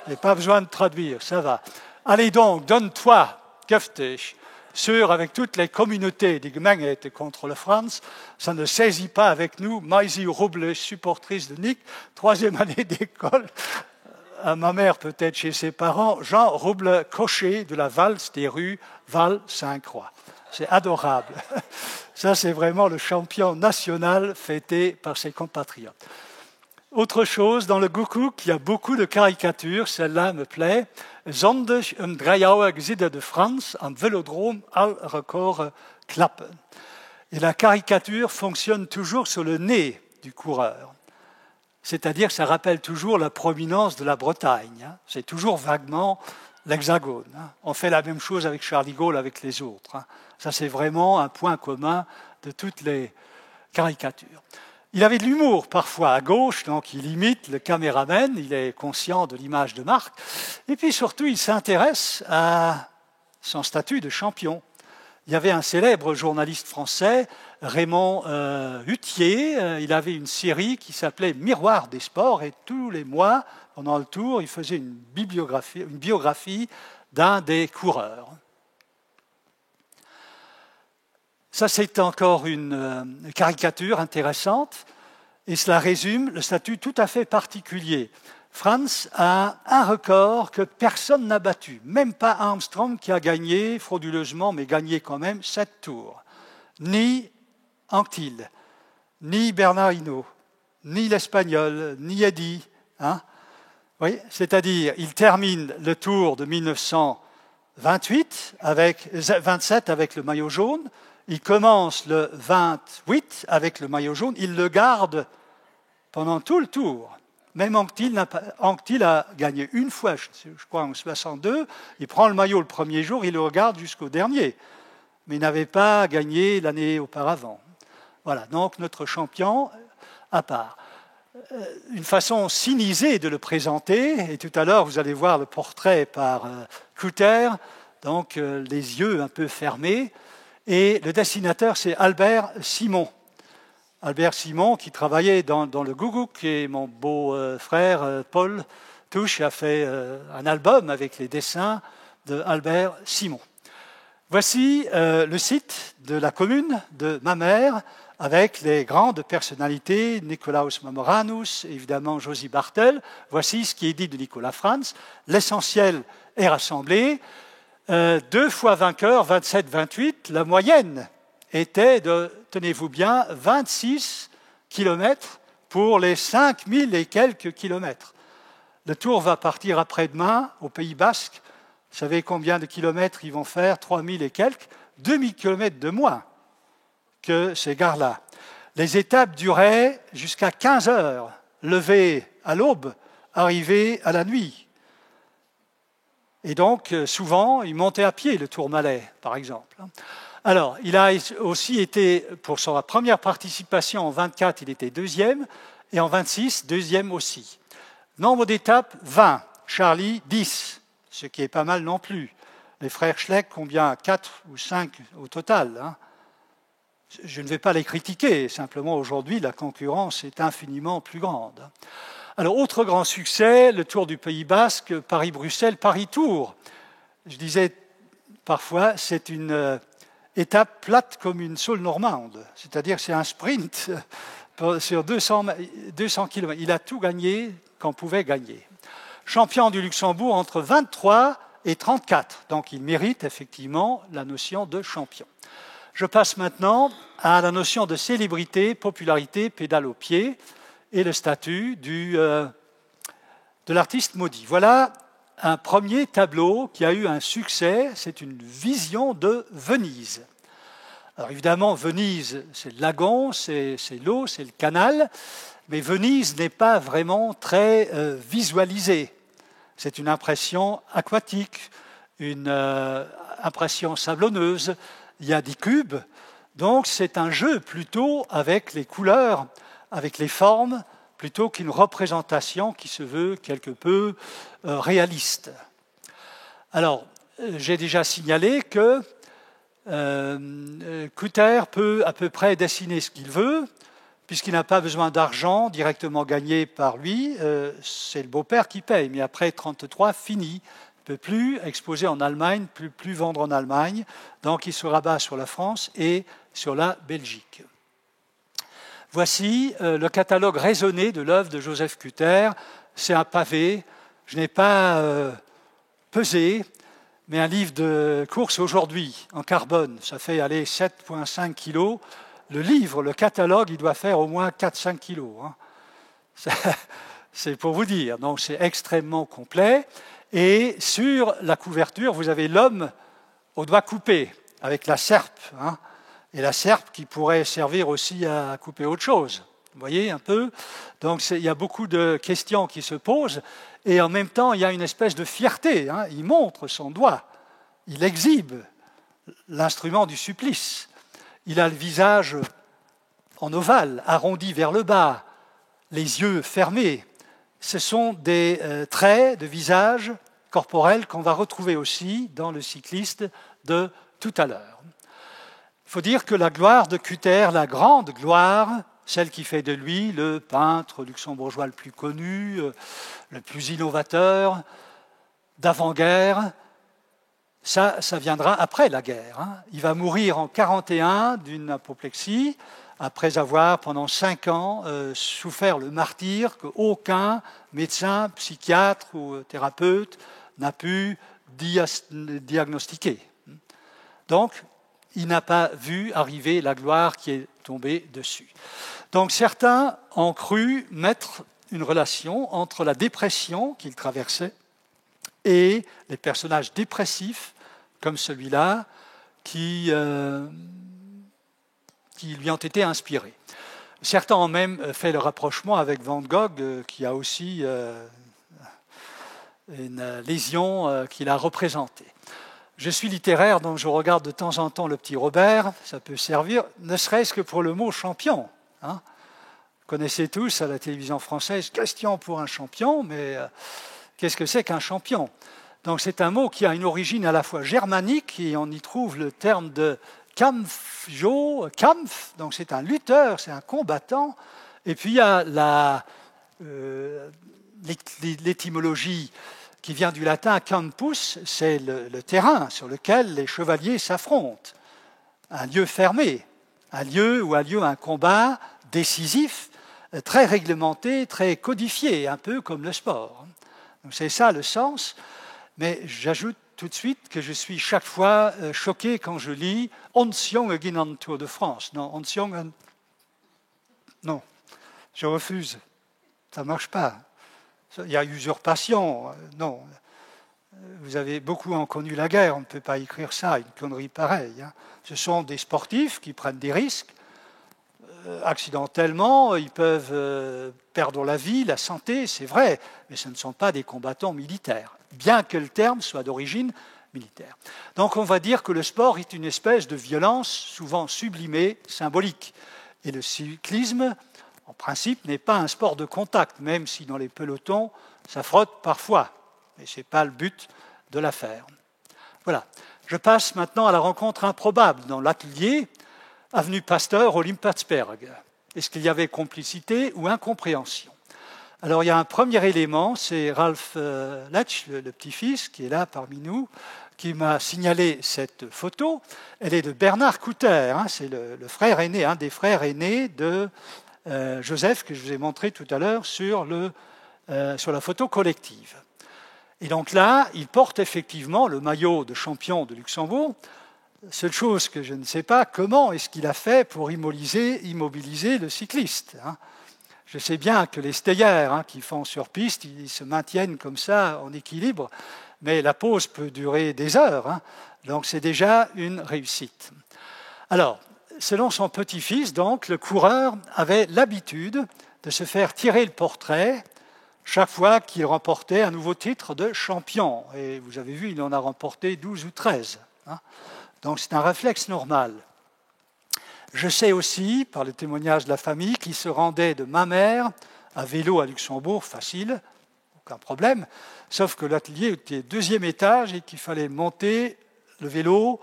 Il n'y a pas besoin de traduire, ça va. Allez donc, donne-toi, Köftech, sûr avec toutes les communautés des Gemeingheiten contre le France, ça ne saisit pas avec nous. Maïsi Robles, supportrice de Nick, 3e année d'école, à ma mère peut-être chez ses parents, Jean Robles Cocher de la valse des rues Val-Saint-Croix. C'est adorable. Ça, c'est vraiment le champion national fêté par ses compatriotes. Autre chose, dans le Gukuk, il y a beaucoup de caricatures. Celle-là me plaît. Zondag Dreiauer Gesieder de France, am Velodrome, al record klappen. Et la caricature fonctionne toujours sur le nez du coureur. C'est-à-dire que ça rappelle toujours la prominence de la Bretagne. C'est toujours vaguement l'Hexagone. On fait la même chose avec Charles de Gaulle, avec les autres. Ça, c'est vraiment un point commun de toutes les caricatures. Il avait de l'humour parfois à gauche, donc il imite le caméraman, il est conscient de l'image de marque. Et puis surtout, il s'intéresse à son statut de champion. Il y avait un célèbre journaliste français, Raymond Hutier, il avait une série qui s'appelait Miroir des sports, et tous les mois, pendant le tour, il faisait une biographie d'un des coureurs. Ça, c'est encore une caricature intéressante, et cela résume le statut tout à fait particulier. Franz a un record que personne n'a battu, même pas Armstrong qui a gagné frauduleusement, mais gagné quand même 7 tours. Ni Anquetil, ni Bernard Hinault, ni l'Espagnol, ni Eddy. Hein? Oui, c'est-à-dire, il termine le tour de 1928 avec 27 avec le maillot jaune. Il commence le 28 avec le maillot jaune. Il le garde pendant tout le tour. Même Anquetil a gagné une fois, je crois en 62. Il prend le maillot le premier jour, il le regarde jusqu'au dernier. Mais il n'avait pas gagné l'année auparavant. Voilà, donc notre champion à part. Une façon cynisée de le présenter, et tout à l'heure vous allez voir le portrait par Kutter, donc les yeux un peu fermés, et le dessinateur c'est Albert Simon. Albert Simon qui travaillait dans le Gukuk, et mon beau-frère Paul Touche a fait un album avec les dessins de Albert Simon. Voici le site de la commune de Mamers, avec les grandes personnalités, Nicolaus Mamoranus, évidemment Josie Bartel. Voici ce qui est dit de Nicolas Franz. L'essentiel est rassemblé. 2 fois vainqueur, 27-28. La moyenne était de, tenez-vous bien, 26 kilomètres pour les 5000 et quelques kilomètres. Le tour va partir après-demain au Pays Basque. Vous savez combien de kilomètres ils vont faire? 3000 et quelques. 2000 kilomètres de moins que ces gars-là. Les étapes duraient jusqu'à 15 heures, levées à l'aube, arrivées à la nuit. Et donc, souvent, ils montaient à pied le Tourmalet, par exemple. Alors, il a aussi été, pour sa première participation en 24, il était 2e, et en 26, 2e aussi. Nombre d'étapes, 20. Charlie, 10, ce qui est pas mal non plus. Les frères Schleck, combien? 4 ou 5 au total, hein. Je ne vais pas les critiquer, simplement aujourd'hui la concurrence est infiniment plus grande. Alors, autre grand succès, le Tour du Pays Basque, Paris-Bruxelles, Paris-Tours. Je disais parfois, c'est une étape plate comme une saule normande, c'est-à-dire c'est un sprint sur 200 km. Il a tout gagné qu'on pouvait gagner. Champion du Luxembourg entre 23 et 34, donc il mérite effectivement la notion de champion. Je passe maintenant à la notion de célébrité, popularité, pédale au pied et le statut de l'artiste maudit. Voilà un premier tableau qui a eu un succès, c'est une vision de Venise. Alors évidemment, Venise, c'est le lagon, c'est l'eau, c'est le canal, mais Venise n'est pas vraiment très visualisée. C'est une impression aquatique, une impression sablonneuse. Il y a des cubes, donc c'est un jeu plutôt avec les couleurs, avec les formes, plutôt qu'une représentation qui se veut quelque peu réaliste. Alors, j'ai déjà signalé que Kuter peut à peu près dessiner ce qu'il veut, puisqu'il n'a pas besoin d'argent directement gagné par lui, c'est le beau-père qui paye, mais après 1933, fini. Il ne peut plus exposer en Allemagne, plus vendre en Allemagne, donc il se rabat sur la France et sur la Belgique. Voici le catalogue raisonné de l'œuvre de Joseph Kuter. C'est un pavé, je n'ai pas pesé, mais un livre de course aujourd'hui en carbone, ça fait 7,5 kg. Le livre, le catalogue, il doit faire au moins 4-5 kg. C'est pour vous dire, donc c'est extrêmement complet. Et sur la couverture, vous avez l'homme aux doigts coupés, avec la serpe. Et la serpe qui pourrait servir aussi à couper autre chose. Vous voyez un peu? Donc il y a beaucoup de questions qui se posent. Et en même temps, il y a une espèce de fierté. Il montre son doigt. Il exhibe l'instrument du supplice. Il a le visage en ovale, arrondi vers le bas, les yeux fermés. Ce sont des traits de visage corporel qu'on va retrouver aussi dans le cycliste de tout à l'heure. Il faut dire que la gloire de Kuter, la grande gloire, celle qui fait de lui le peintre luxembourgeois le plus connu, le plus innovateur, d'avant-guerre, ça viendra après la guerre. Il va mourir en 1941 d'une apoplexie, après avoir pendant 5 ans souffert le martyre qu'aucun médecin, psychiatre ou thérapeute n'a pu diagnostiquer. Donc, il n'a pas vu arriver la gloire qui est tombée dessus. Donc, certains ont cru mettre une relation entre la dépression qu'il traversait et les personnages dépressifs, comme celui-là, qui lui ont été inspirés. Certains ont même fait le rapprochement avec Van Gogh, qui a aussi une lésion qu'il a représentée. Je suis littéraire, donc je regarde de temps en temps le petit Robert, ça peut servir, ne serait-ce que pour le mot champion. Vous connaissez tous à la télévision française, question pour un champion, mais qu'est-ce que c'est qu'un champion? Donc c'est un mot qui a une origine à la fois germanique, et on y trouve le terme de Kampfjo, Kampf, donc c'est un lutteur, c'est un combattant, et puis il y a l'étymologie qui vient du latin campus, c'est le terrain sur lequel les chevaliers s'affrontent, un lieu fermé, un lieu où a lieu un combat décisif, très réglementé, très codifié, un peu comme le sport. Donc c'est ça le sens, mais j'ajoute tout de suite que je suis chaque fois choqué quand je lis « Hans Jungen en Tour de France ». Non, Hans Jungen, non, je refuse, ça ne marche pas. Il y a usurpation, non. Vous avez beaucoup en connu la guerre, on ne peut pas écrire ça, une connerie pareille. Ce sont des sportifs qui prennent des risques. Accidentellement, ils peuvent perdre la vie, la santé, c'est vrai, mais ce ne sont pas des combattants militaires, bien que le terme soit d'origine militaire. Donc on va dire que le sport est une espèce de violence souvent sublimée, symbolique. Et le cyclisme, en principe, n'est pas un sport de contact, même si dans les pelotons, ça frotte parfois. Mais ce n'est pas le but de l'affaire. Voilà. Je passe maintenant à la rencontre improbable dans l'atelier. avenue Pasteur, Olimpatsberg. Est-ce qu'il y avait complicité ou incompréhension? Alors il y a un premier élément, c'est Ralph Letch, le petit-fils, qui est là parmi nous, qui m'a signalé cette photo. Elle est de Bernard Couter, hein, c'est le frère aîné, un des frères aînés de Joseph, que je vous ai montré tout à l'heure sur la photo collective. Et donc là, il porte effectivement le maillot de champion de Luxembourg. Seule chose que je ne sais pas, comment est-ce qu'il a fait pour immobiliser le cycliste, hein. Je sais bien que les stayers, hein, qui font sur piste, ils se maintiennent comme ça en équilibre, mais la pause peut durer des heures, hein, donc c'est déjà une réussite. Alors, selon son petit-fils, donc, le coureur avait l'habitude de se faire tirer le portrait chaque fois qu'il remportait un nouveau titre de champion. Et vous avez vu, il en a remporté 12 ou 13. Hein. Donc c'est un réflexe normal. Je sais aussi, par le témoignage de la famille, qu'il se rendait de Mamers à vélo à Luxembourg, facile, aucun problème, sauf que l'atelier était au deuxième étage et qu'il fallait monter le vélo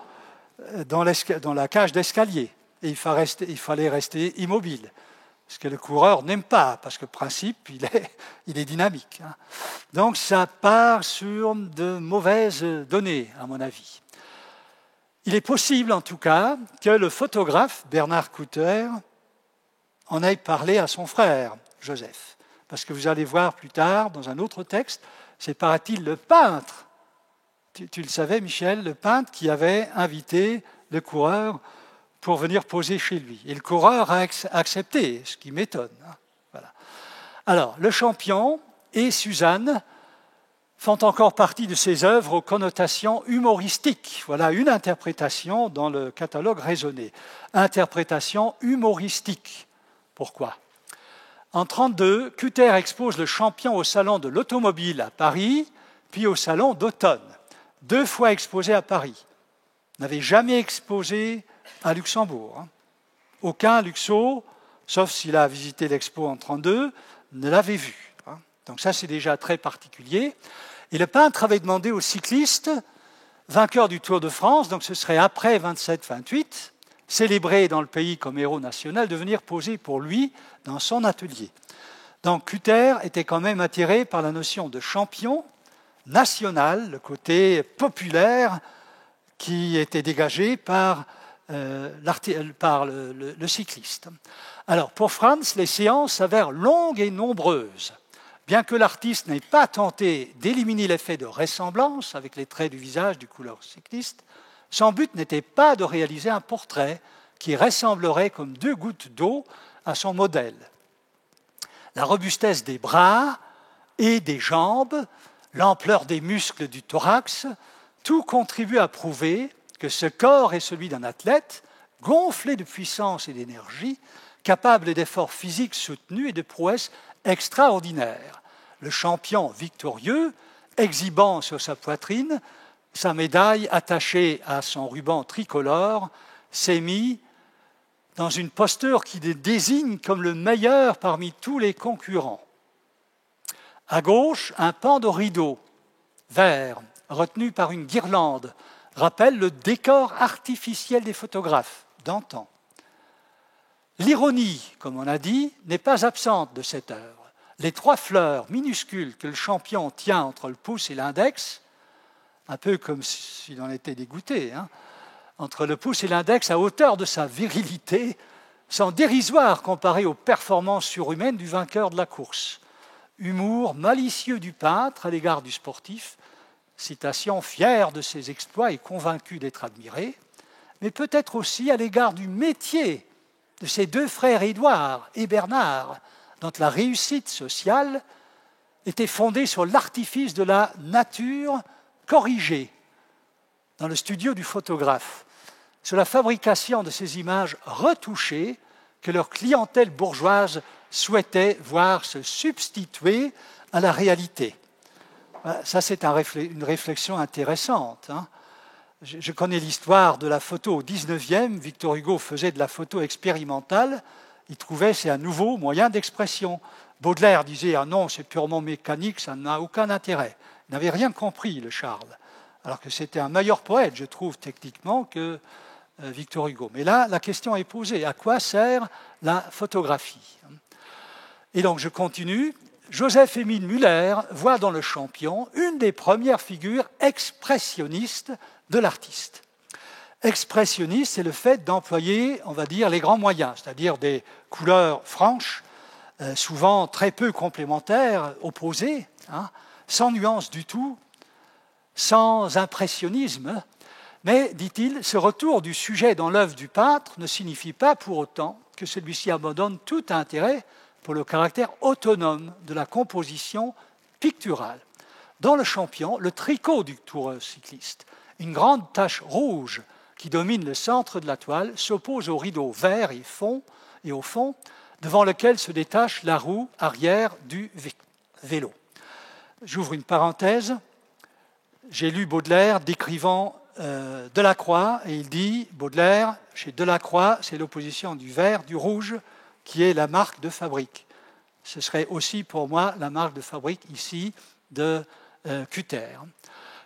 dans la cage d'escalier. Et il fallait rester immobile, ce que le coureur n'aime pas, parce que le principe, il est dynamique. Hein. Donc ça part sur de mauvaises données, à mon avis. Il est possible, en tout cas, que le photographe, Bernard Couter, en ait parlé à son frère, Joseph. Parce que vous allez voir plus tard, dans un autre texte, c'est, paraît-il, le peintre, tu le savais, Michel, le peintre qui avait invité le coureur pour venir poser chez lui. Et le coureur a accepté, ce qui m'étonne. Voilà. Alors, le champion et Suzanne font encore partie de ses œuvres aux connotations humoristiques. Voilà une interprétation dans le catalogue raisonné. Interprétation humoristique. Pourquoi? En 1932, Couter expose le champion au Salon de l'Automobile à Paris, puis au Salon d'Automne. 2 fois exposé à Paris. N'avait jamais exposé à Luxembourg. Hein. Aucun Luxo, sauf s'il a visité l'expo en 1932, ne l'avait vu. Hein. Donc ça, c'est déjà très particulier. Et le peintre avait demandé aux cyclistes, vainqueurs du Tour de France, donc ce serait après 27-28, célébrés dans le pays comme héros national, de venir poser pour lui dans son atelier. Donc Couter était quand même attiré par la notion de champion national, le côté populaire qui était dégagé par le cycliste. Alors pour Franz, les séances s'avèrent longues et nombreuses. Bien que l'artiste n'ait pas tenté d'éliminer l'effet de ressemblance avec les traits du visage du coureur cycliste, son but n'était pas de réaliser un portrait qui ressemblerait comme 2 gouttes d'eau à son modèle. La robustesse des bras et des jambes, l'ampleur des muscles du thorax, tout contribue à prouver que ce corps est celui d'un athlète, gonflé de puissance et d'énergie, capable d'efforts physiques soutenus et de prouesses extraordinaires. Le champion victorieux, exhibant sur sa poitrine sa médaille attachée à son ruban tricolore, s'est mis dans une posture qui le désigne comme le meilleur parmi tous les concurrents. À gauche, un pan de rideau vert, retenu par une guirlande, rappelle le décor artificiel des photographes d'antan. L'ironie, comme on a dit, n'est pas absente de cette œuvre. Les 3 fleurs minuscules que le champion tient entre le pouce et l'index, un peu comme s'il en était dégoûté, hein, entre le pouce et l'index, à hauteur de sa virilité, sont dérisoires comparées aux performances surhumaines du vainqueur de la course. Humour malicieux du peintre à l'égard du sportif, citation fier de ses exploits et convaincu d'être admiré, mais peut-être aussi à l'égard du métier de ses 2 frères Édouard et Bernard, dont la réussite sociale était fondée sur l'artifice de la nature corrigée dans le studio du photographe, sur la fabrication de ces images retouchées que leur clientèle bourgeoise souhaitait voir se substituer à la réalité. Ça, c'est une réflexion intéressante. Hein. Je connais l'histoire de la photo au 19e. Victor Hugo faisait de la photo expérimentale. Il trouvait que c'est un nouveau moyen d'expression. Baudelaire disait « Ah non, c'est purement mécanique, ça n'a aucun intérêt ». Il n'avait rien compris, le Charles. Alors que c'était un meilleur poète, je trouve, techniquement, que Victor Hugo. Mais là, la question est posée, à quoi sert la photographie? Et donc je continue. Joseph-Émile Muller voit dans le champion une des premières figures expressionnistes de l'artiste. Expressionniste, c'est le fait d'employer, on va dire, les grands moyens, c'est-à-dire des couleurs franches, souvent très peu complémentaires, opposées, sans nuance du tout, sans impressionnisme. Mais, dit-il, ce retour du sujet dans l'œuvre du peintre ne signifie pas pour autant que celui-ci abandonne tout intérêt pour le caractère autonome de la composition picturale. Dans le champion, le tricot du coureur cycliste, une grande tache rouge qui domine le centre de la toile, s'oppose au rideau vert et au fond, devant lequel se détache la roue arrière du vélo. J'ouvre une parenthèse. J'ai lu Baudelaire décrivant Delacroix, et il dit, Baudelaire, chez Delacroix, c'est l'opposition du vert, du rouge, qui est la marque de fabrique. Ce serait aussi pour moi la marque de fabrique ici de Cutter.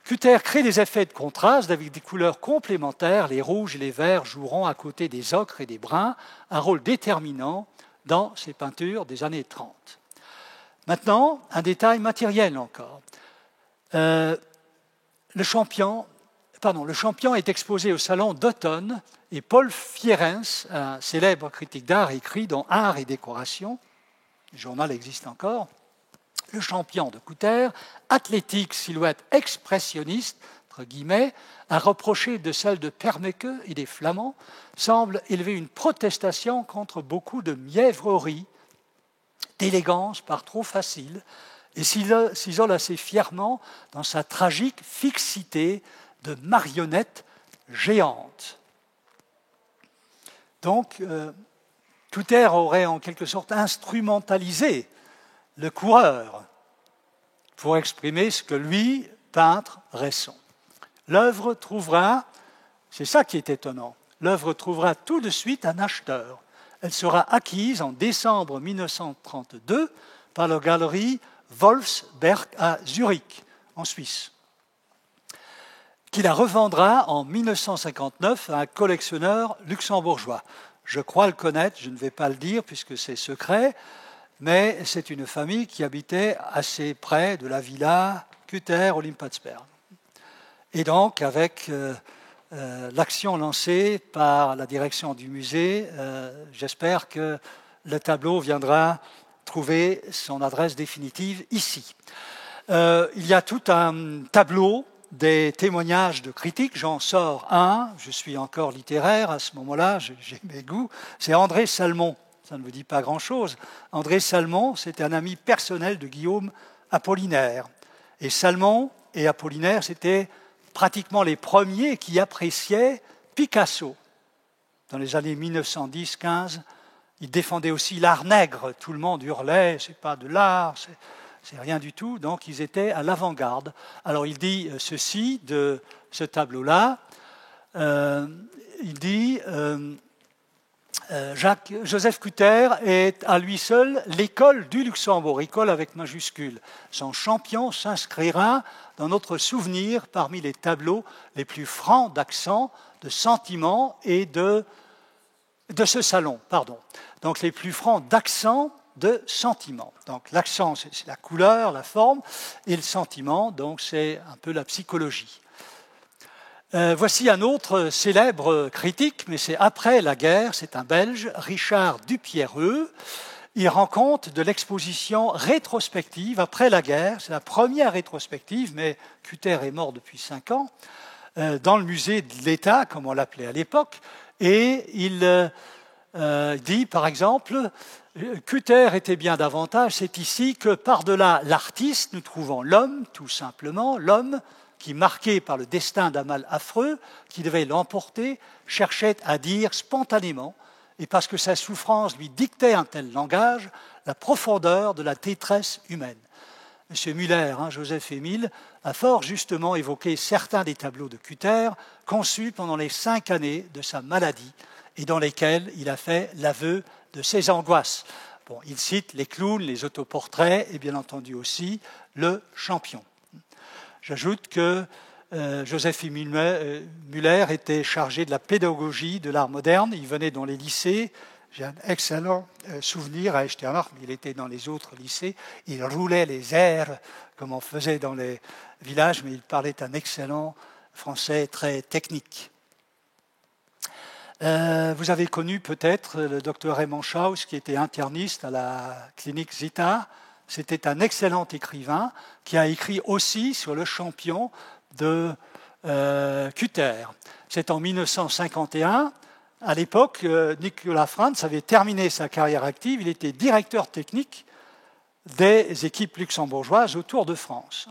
Cutter crée des effets de contraste avec des couleurs complémentaires. Les rouges et les verts joueront à côté des ocres et des bruns un rôle déterminant dans ces peintures des années 30. Maintenant, un détail matériel encore. Le champion est exposé au Salon d'automne et Paul Fierens, un célèbre critique d'art, écrit dans Art et décoration, le journal existe encore, le champion de Cutter, athlétique, silhouette expressionniste, entre guillemets, à reprocher de celle de Perneke et des Flamands, semble élever une protestation contre beaucoup de mièvrerie, d'élégance par trop facile, et s'isole assez fièrement dans sa tragique fixité de marionnette géante. Donc, Cutter aurait en quelque sorte instrumentalisé le coureur pour exprimer ce que lui, peintre, ressent. L'œuvre trouvera, c'est ça qui est étonnant, l'œuvre trouvera tout de suite un acheteur. Elle sera acquise en décembre 1932 par la galerie Wolfsberg à Zurich, en Suisse, qui la revendra en 1959 à un collectionneur luxembourgeois. Je crois le connaître, je ne vais pas le dire puisque c'est secret, mais c'est une famille qui habitait assez près de la villa Cutter au Limpotsberg. Et donc, avec l'action lancée par la direction du musée, j'espère que le tableau viendra trouver son adresse définitive ici. Il y a tout un tableau des témoignages de critiques. J'en sors un, je suis encore littéraire à ce moment-là, j'ai mes goûts, c'est André Salmon. Ça ne vous dit pas grand-chose. André Salmon, c'était un ami personnel de Guillaume Apollinaire. Et Salmon et Apollinaire, c'était pratiquement les premiers qui appréciaient Picasso. Dans les années 1910-15, ils défendaient aussi l'art nègre. Tout le monde hurlait, c'est pas de l'art, c'est rien du tout. Donc ils étaient à l'avant-garde. Alors il dit ceci de ce tableau-là. Il dit... Joseph Cutter est à lui seul l'école du Luxembourg, école avec majuscule. Son champion s'inscrira dans notre souvenir parmi les tableaux les plus francs d'accent, de sentiment et de ce salon. Donc les plus francs d'accent, de sentiment. Donc l'accent, c'est la couleur, la forme, et le sentiment, donc c'est un peu la psychologie. Voici un autre célèbre critique, mais c'est après la guerre, c'est un Belge, Richard Dupierreux. Il rend compte de l'exposition rétrospective après la guerre, c'est la première rétrospective, mais Cutter est mort depuis 5 ans, dans le musée de l'État, comme on l'appelait à l'époque, et il dit, par exemple, Cutter était bien davantage, c'est ici que par-delà l'artiste, nous trouvons l'homme, tout simplement, l'homme, qui, marqué par le destin d'un mal affreux, qui devait l'emporter, cherchait à dire spontanément, et parce que sa souffrance lui dictait un tel langage, la profondeur de la détresse humaine. M. Muller, Joseph-Émile, a fort justement évoqué certains des tableaux de Cutter, conçus pendant les 5 années de sa maladie, et dans lesquels il a fait l'aveu de ses angoisses. Bon, il cite les clowns, les autoportraits, et bien entendu aussi le champion. J'ajoute que Joseph Müller était chargé de la pédagogie de l'art moderne. Il venait dans les lycées. J'ai un excellent souvenir à Echternach, mais il était dans les autres lycées. Il roulait les airs comme on faisait dans les villages, mais il parlait un excellent français très technique. Vous avez connu peut-être le docteur Raymond Schaus, qui était interniste à la clinique Zita. C'était un excellent écrivain qui a écrit aussi sur le champion de Cutter. C'est en 1951. À l'époque, Nicolas Frantz avait terminé sa carrière active. Il était directeur technique des équipes luxembourgeoises au Tour de France.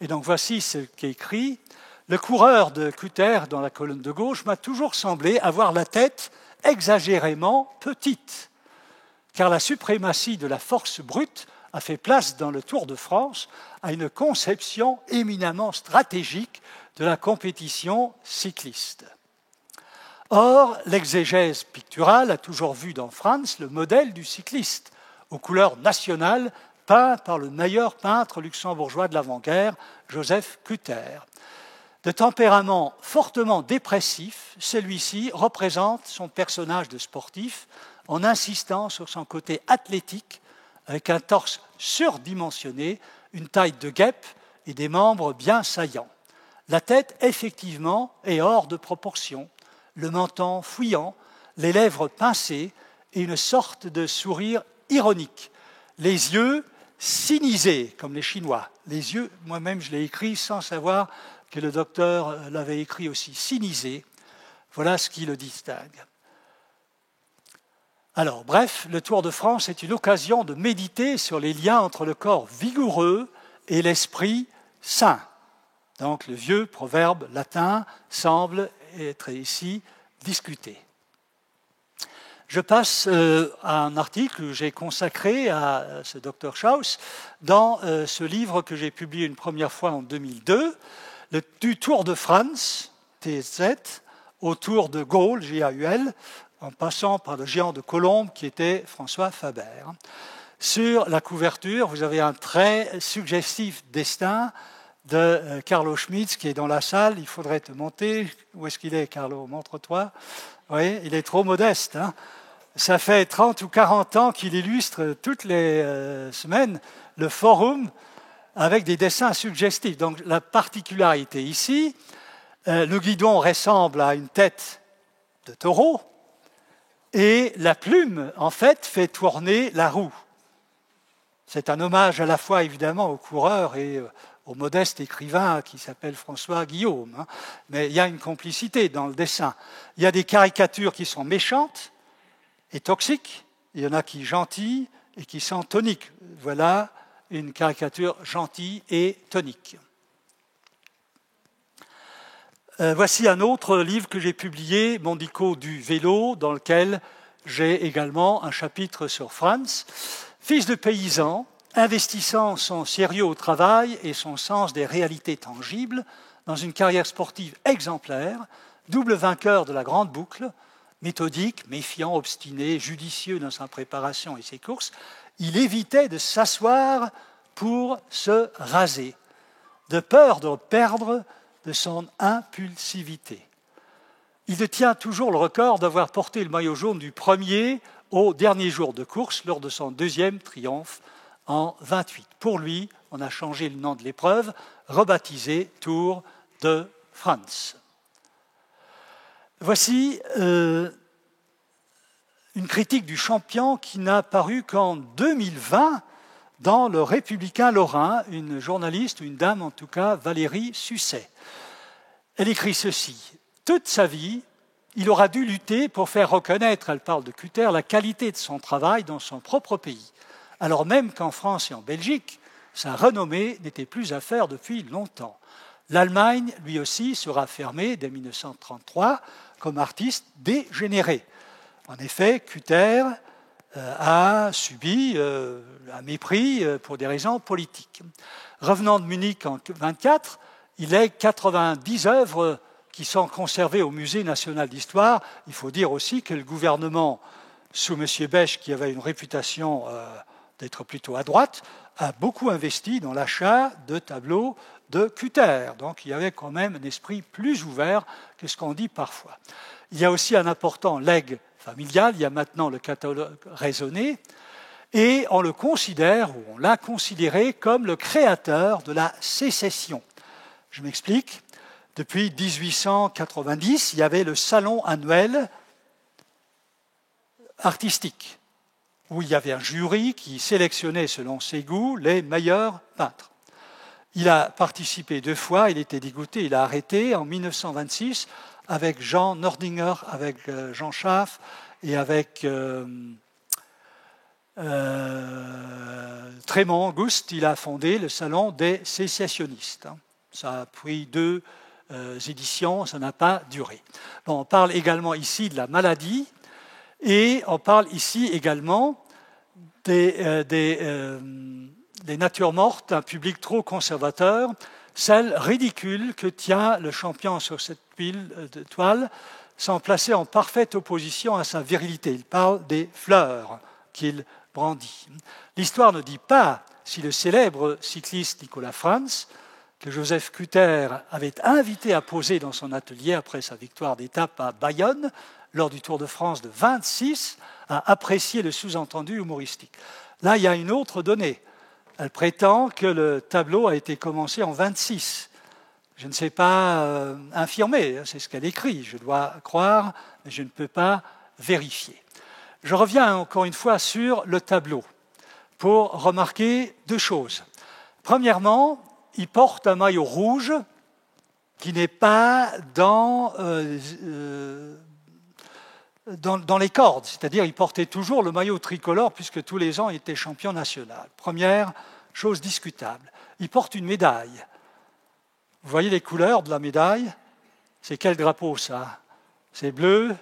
Et donc voici ce qu'est écrit. Le coureur de Cutter, dans la colonne de gauche, m'a toujours semblé avoir la tête exagérément petite, car la suprématie de la force brute a fait place dans le Tour de France à une conception éminemment stratégique de la compétition cycliste. Or, l'exégèse picturale a toujours vu dans Frantz le modèle du cycliste, aux couleurs nationales, peint par le meilleur peintre luxembourgeois de l'avant-guerre, Joseph Cutter. De tempérament fortement dépressif, celui-ci représente son personnage de sportif en insistant sur son côté athlétique, avec un torse surdimensionné, une taille de guêpe et des membres bien saillants. La tête, effectivement, est hors de proportion, le menton fouillant, les lèvres pincées et une sorte de sourire ironique. Les yeux cynisés, comme les Chinois. Les yeux, moi-même, je l'ai écrit sans savoir que le docteur l'avait écrit aussi, cynisé. Voilà ce qui le distingue. Alors, bref, le Tour de France est une occasion de méditer sur les liens entre le corps vigoureux et l'esprit sain. Donc, le vieux proverbe latin semble être ici discuté. Je passe à un article que j'ai consacré à ce docteur Schaus dans ce livre que j'ai publié une première fois en 2002, du Tour de France, TZ, au Tour de Gaulle, G-A-U-L, en passant par le géant de Colombes qui était François Faber. Sur la couverture, vous avez un très suggestif destin de Carlo Schmitz qui est dans la salle. Il faudrait te monter. Où est-ce qu'il est, Carlo? Montre-toi. Oui, il est trop modeste. Hein. Ça fait 30 ou 40 ans qu'il illustre toutes les semaines le forum avec des dessins suggestifs. Donc la particularité ici, le guidon ressemble à une tête de taureau et la plume, en fait tourner la roue. C'est un hommage à la fois, évidemment, au coureur et au modeste écrivain qui s'appelle François Guillaume. Hein. Mais il y a une complicité dans le dessin. Il y a des caricatures qui sont méchantes et toxiques. Il y en a qui gentilles et qui sont toniques. Voilà une caricature gentille et tonique. Voici un autre livre que j'ai publié, Mondico du vélo, dans lequel j'ai également un chapitre sur Frantz. Fils de paysan, investissant son sérieux au travail et son sens des réalités tangibles dans une carrière sportive exemplaire, double vainqueur de la grande boucle, méthodique, méfiant, obstiné, judicieux dans sa préparation et ses courses, il évitait de s'asseoir pour se raser, de peur de perdre de son impulsivité. Il détient toujours le record d'avoir porté le maillot jaune du premier au dernier jour de course lors de son deuxième triomphe en 28. Pour lui, on a changé le nom de l'épreuve, rebaptisé Tour de France. Voici une critique du champion qui n'a paru qu'en 2020 dans le Républicain lorrain, une journaliste, une dame en tout cas, Valérie Susset. Elle écrit ceci. Toute sa vie, il aura dû lutter pour faire reconnaître, elle parle de Cutter, la qualité de son travail dans son propre pays. Alors même qu'en France et en Belgique, sa renommée n'était plus à faire depuis longtemps. L'Allemagne, lui aussi, sera fermée dès 1933 comme artiste dégénéré. En effet, Cutter a subi un mépris pour des raisons politiques. Revenant de Munich en 1924, il lègue 90 œuvres qui sont conservées au Musée national d'histoire. Il faut dire aussi que le gouvernement, sous M. Bech, qui avait une réputation d'être plutôt à droite, a beaucoup investi dans l'achat de tableaux de Cutter. Donc il y avait quand même un esprit plus ouvert que ce qu'on dit parfois. Il y a aussi un important legs familial, il y a maintenant le catalogue raisonné, et on le considère, ou on l'a considéré comme le créateur de la sécession. Je m'explique. Depuis 1890, il y avait le salon annuel artistique, où il y avait un jury qui sélectionnait selon ses goûts les meilleurs peintres. Il a participé 2 fois, il était dégoûté, il a arrêté en 1926 avec Jean Nordinger, avec Jean Schaff et avec Trémont Auguste. Il a fondé le Salon des sécessionnistes. Ça a pris 2 éditions, ça n'a pas duré. Bon, on parle également ici de la maladie et on parle ici également des natures mortes, un public trop conservateur, celle ridicule que tient le champion sur cette pile de toile, sans placer en parfaite opposition à sa virilité. Il parle des fleurs qu'il brandit. L'histoire ne dit pas si le célèbre cycliste Nicolas Franz, que Joseph Cutter avait invité à poser dans son atelier après sa victoire d'étape à Bayonne, lors du Tour de France de 26, a apprécié le sous-entendu humoristique. Là, il y a une autre donnée. Elle prétend que le tableau a été commencé en 26. Je ne sais pas infirmer, c'est ce qu'elle écrit. Je dois croire, mais je ne peux pas vérifier. Je reviens encore une fois sur le tableau pour remarquer 2 choses. Premièrement, il porte un maillot rouge qui n'est pas dans les cordes, c'est-à-dire il portait toujours le maillot tricolore puisque tous les ans il était champion national. Première chose discutable. Il porte une médaille. Vous voyez les couleurs de la médaille? C'est quel drapeau ça? C'est bleu,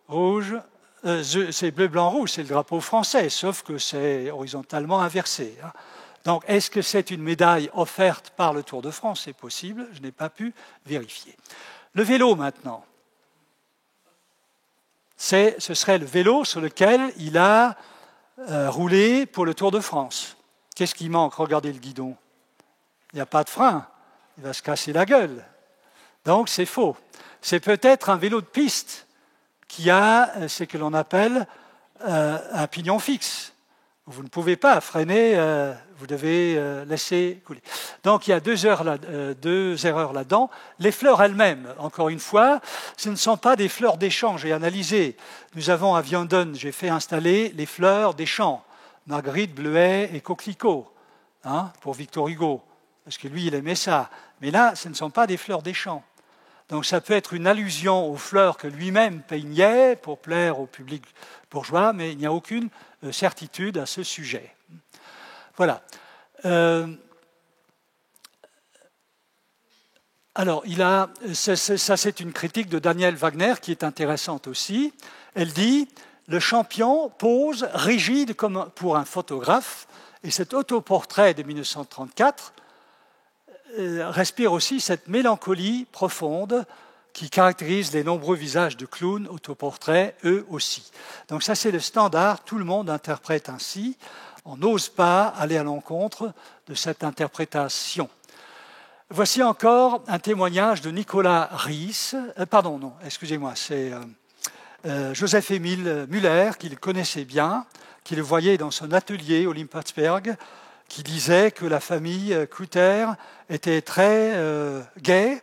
rouge, c'est bleu, blanc, rouge, c'est le drapeau français, sauf que c'est horizontalement inversé. Donc, est-ce que c'est une médaille offerte par le Tour de France? C'est possible, je n'ai pas pu vérifier. Le vélo maintenant. Ce serait le vélo sur lequel il a roulé pour le Tour de France. Qu'est-ce qui manque? Regardez le guidon. Il n'y a pas de frein. Il va se casser la gueule. Donc, c'est faux. C'est peut-être un vélo de piste qui a ce que l'on appelle un pignon fixe. Vous ne pouvez pas freiner, vous devez laisser couler. Donc il y a 2 erreurs là-dedans. Les fleurs elles-mêmes, encore une fois, ce ne sont pas des fleurs des champs. J'ai analysé. Nous avons à Vianden, j'ai fait installer les fleurs des champs, marguerite, bleuet et coquelicot, pour Victor Hugo, parce que lui, il aimait ça. Mais là, ce ne sont pas des fleurs des champs. Donc ça peut être une allusion aux fleurs que lui-même peignait pour plaire au public bourgeois, mais il n'y a aucune certitude à ce sujet. Voilà. Alors, ça c'est une critique de Daniel Wagner qui est intéressante aussi. Elle dit « Le champion pose rigide comme pour un photographe, et cet autoportrait de 1934 respire aussi cette mélancolie profonde qui caractérise les nombreux visages de clowns autoportraits, eux aussi. Donc ça, c'est le standard, tout le monde interprète ainsi. On n'ose pas aller à l'encontre de cette interprétation. Voici encore un témoignage de Nicolas Ries, c'est Joseph-Émile Müller, qu'il connaissait bien, qui le voyait dans son atelier au Limpotsberg, qui disait que la famille Cutter était très gaie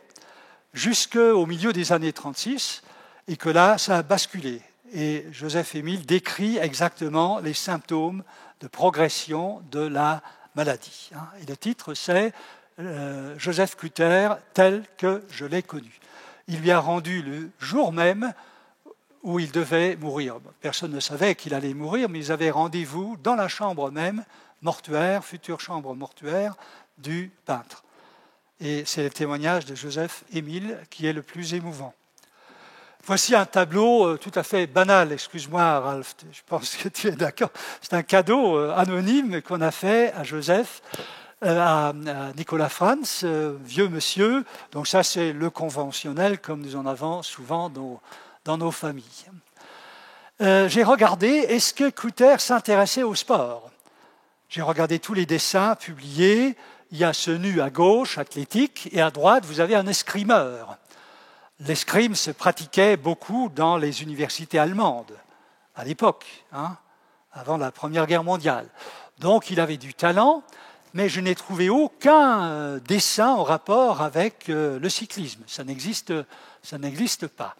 jusqu'au milieu des années 36 et que là, ça a basculé. Et Joseph-Émile décrit exactement les symptômes de progression de la maladie. Et le titre, c'est Joseph Cutter tel que je l'ai connu. Il lui a rendu le jour même où il devait mourir. Personne ne savait qu'il allait mourir, mais ils avaient rendez-vous dans la chambre même, mortuaire, future chambre mortuaire du peintre. Et c'est le témoignage de Joseph-Émile qui est le plus émouvant. Voici un tableau tout à fait banal, excuse-moi Ralph, je pense que tu es d'accord. C'est un cadeau anonyme qu'on a fait à Joseph, à Nicolas Franz, vieux monsieur. Donc ça c'est le conventionnel comme nous en avons souvent dans nos familles. J'ai regardé, est-ce que Cutter s'intéressait au sport? J'ai regardé tous les dessins publiés. Il y a ce nu à gauche, athlétique, et à droite, vous avez un escrimeur. L'escrime se pratiquait beaucoup dans les universités allemandes, à l'époque, avant la Première Guerre mondiale. Donc, il avait du talent, mais je n'ai trouvé aucun dessin en rapport avec le cyclisme. Ça n'existe pas.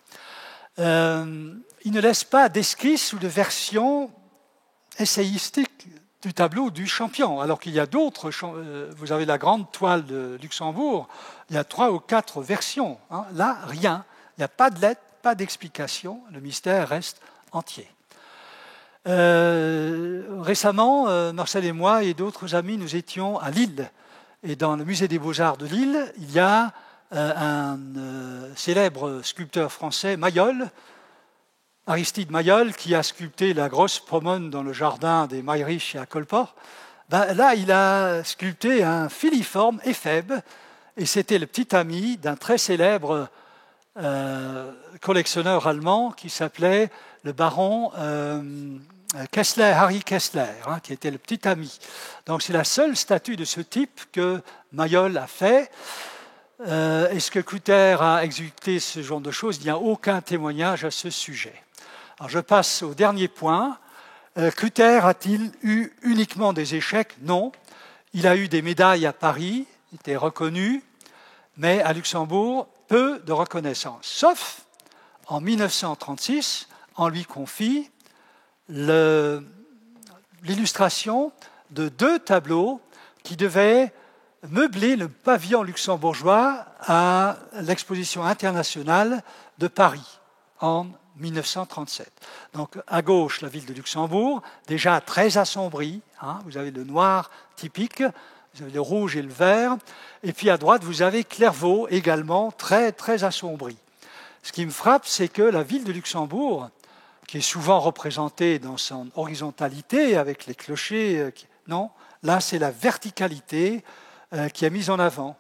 Il ne laisse pas d'esquisse ou de version essayistique du tableau du champion, alors qu'il y a d'autres. Vous avez la grande toile de Luxembourg, il y a 3 ou 4 versions. Là, rien. Il n'y a pas de lettre, pas d'explication. Le mystère reste entier. Récemment, Marcel et moi et d'autres amis, nous étions à Lille. Et dans le musée des Beaux-Arts de Lille, il y a un célèbre sculpteur français, Mayol, Aristide Mayol, qui a sculpté la grosse pomone dans le jardin des Mayriches à Colport. Là, il a sculpté un filiforme éphèbe, et c'était le petit ami d'un très célèbre collectionneur allemand qui s'appelait le baron Kessler, Harry Kessler, qui était le petit ami. Donc c'est la seule statue de ce type que Mayol a fait. Est-ce que Cutter a exécuté ce genre de choses? Il n'y a aucun témoignage à ce sujet. Alors je passe au dernier point. Cutter a-t-il eu uniquement des échecs? Non. Il a eu des médailles à Paris, il était reconnu, mais à Luxembourg, peu de reconnaissance. Sauf en 1936, on lui confie l'illustration de 2 tableaux qui devaient meubler le pavillon luxembourgeois à l'exposition internationale de Paris en 1937. Donc à gauche, la ville de Luxembourg, déjà très assombrie. Vous avez le noir typique, vous avez le rouge et le vert. Et puis à droite, vous avez Clairvaux, également très, très assombri. Ce qui me frappe, c'est que la ville de Luxembourg, qui est souvent représentée dans son horizontalité avec les clochers, non, là c'est la verticalité qui est mise en avant.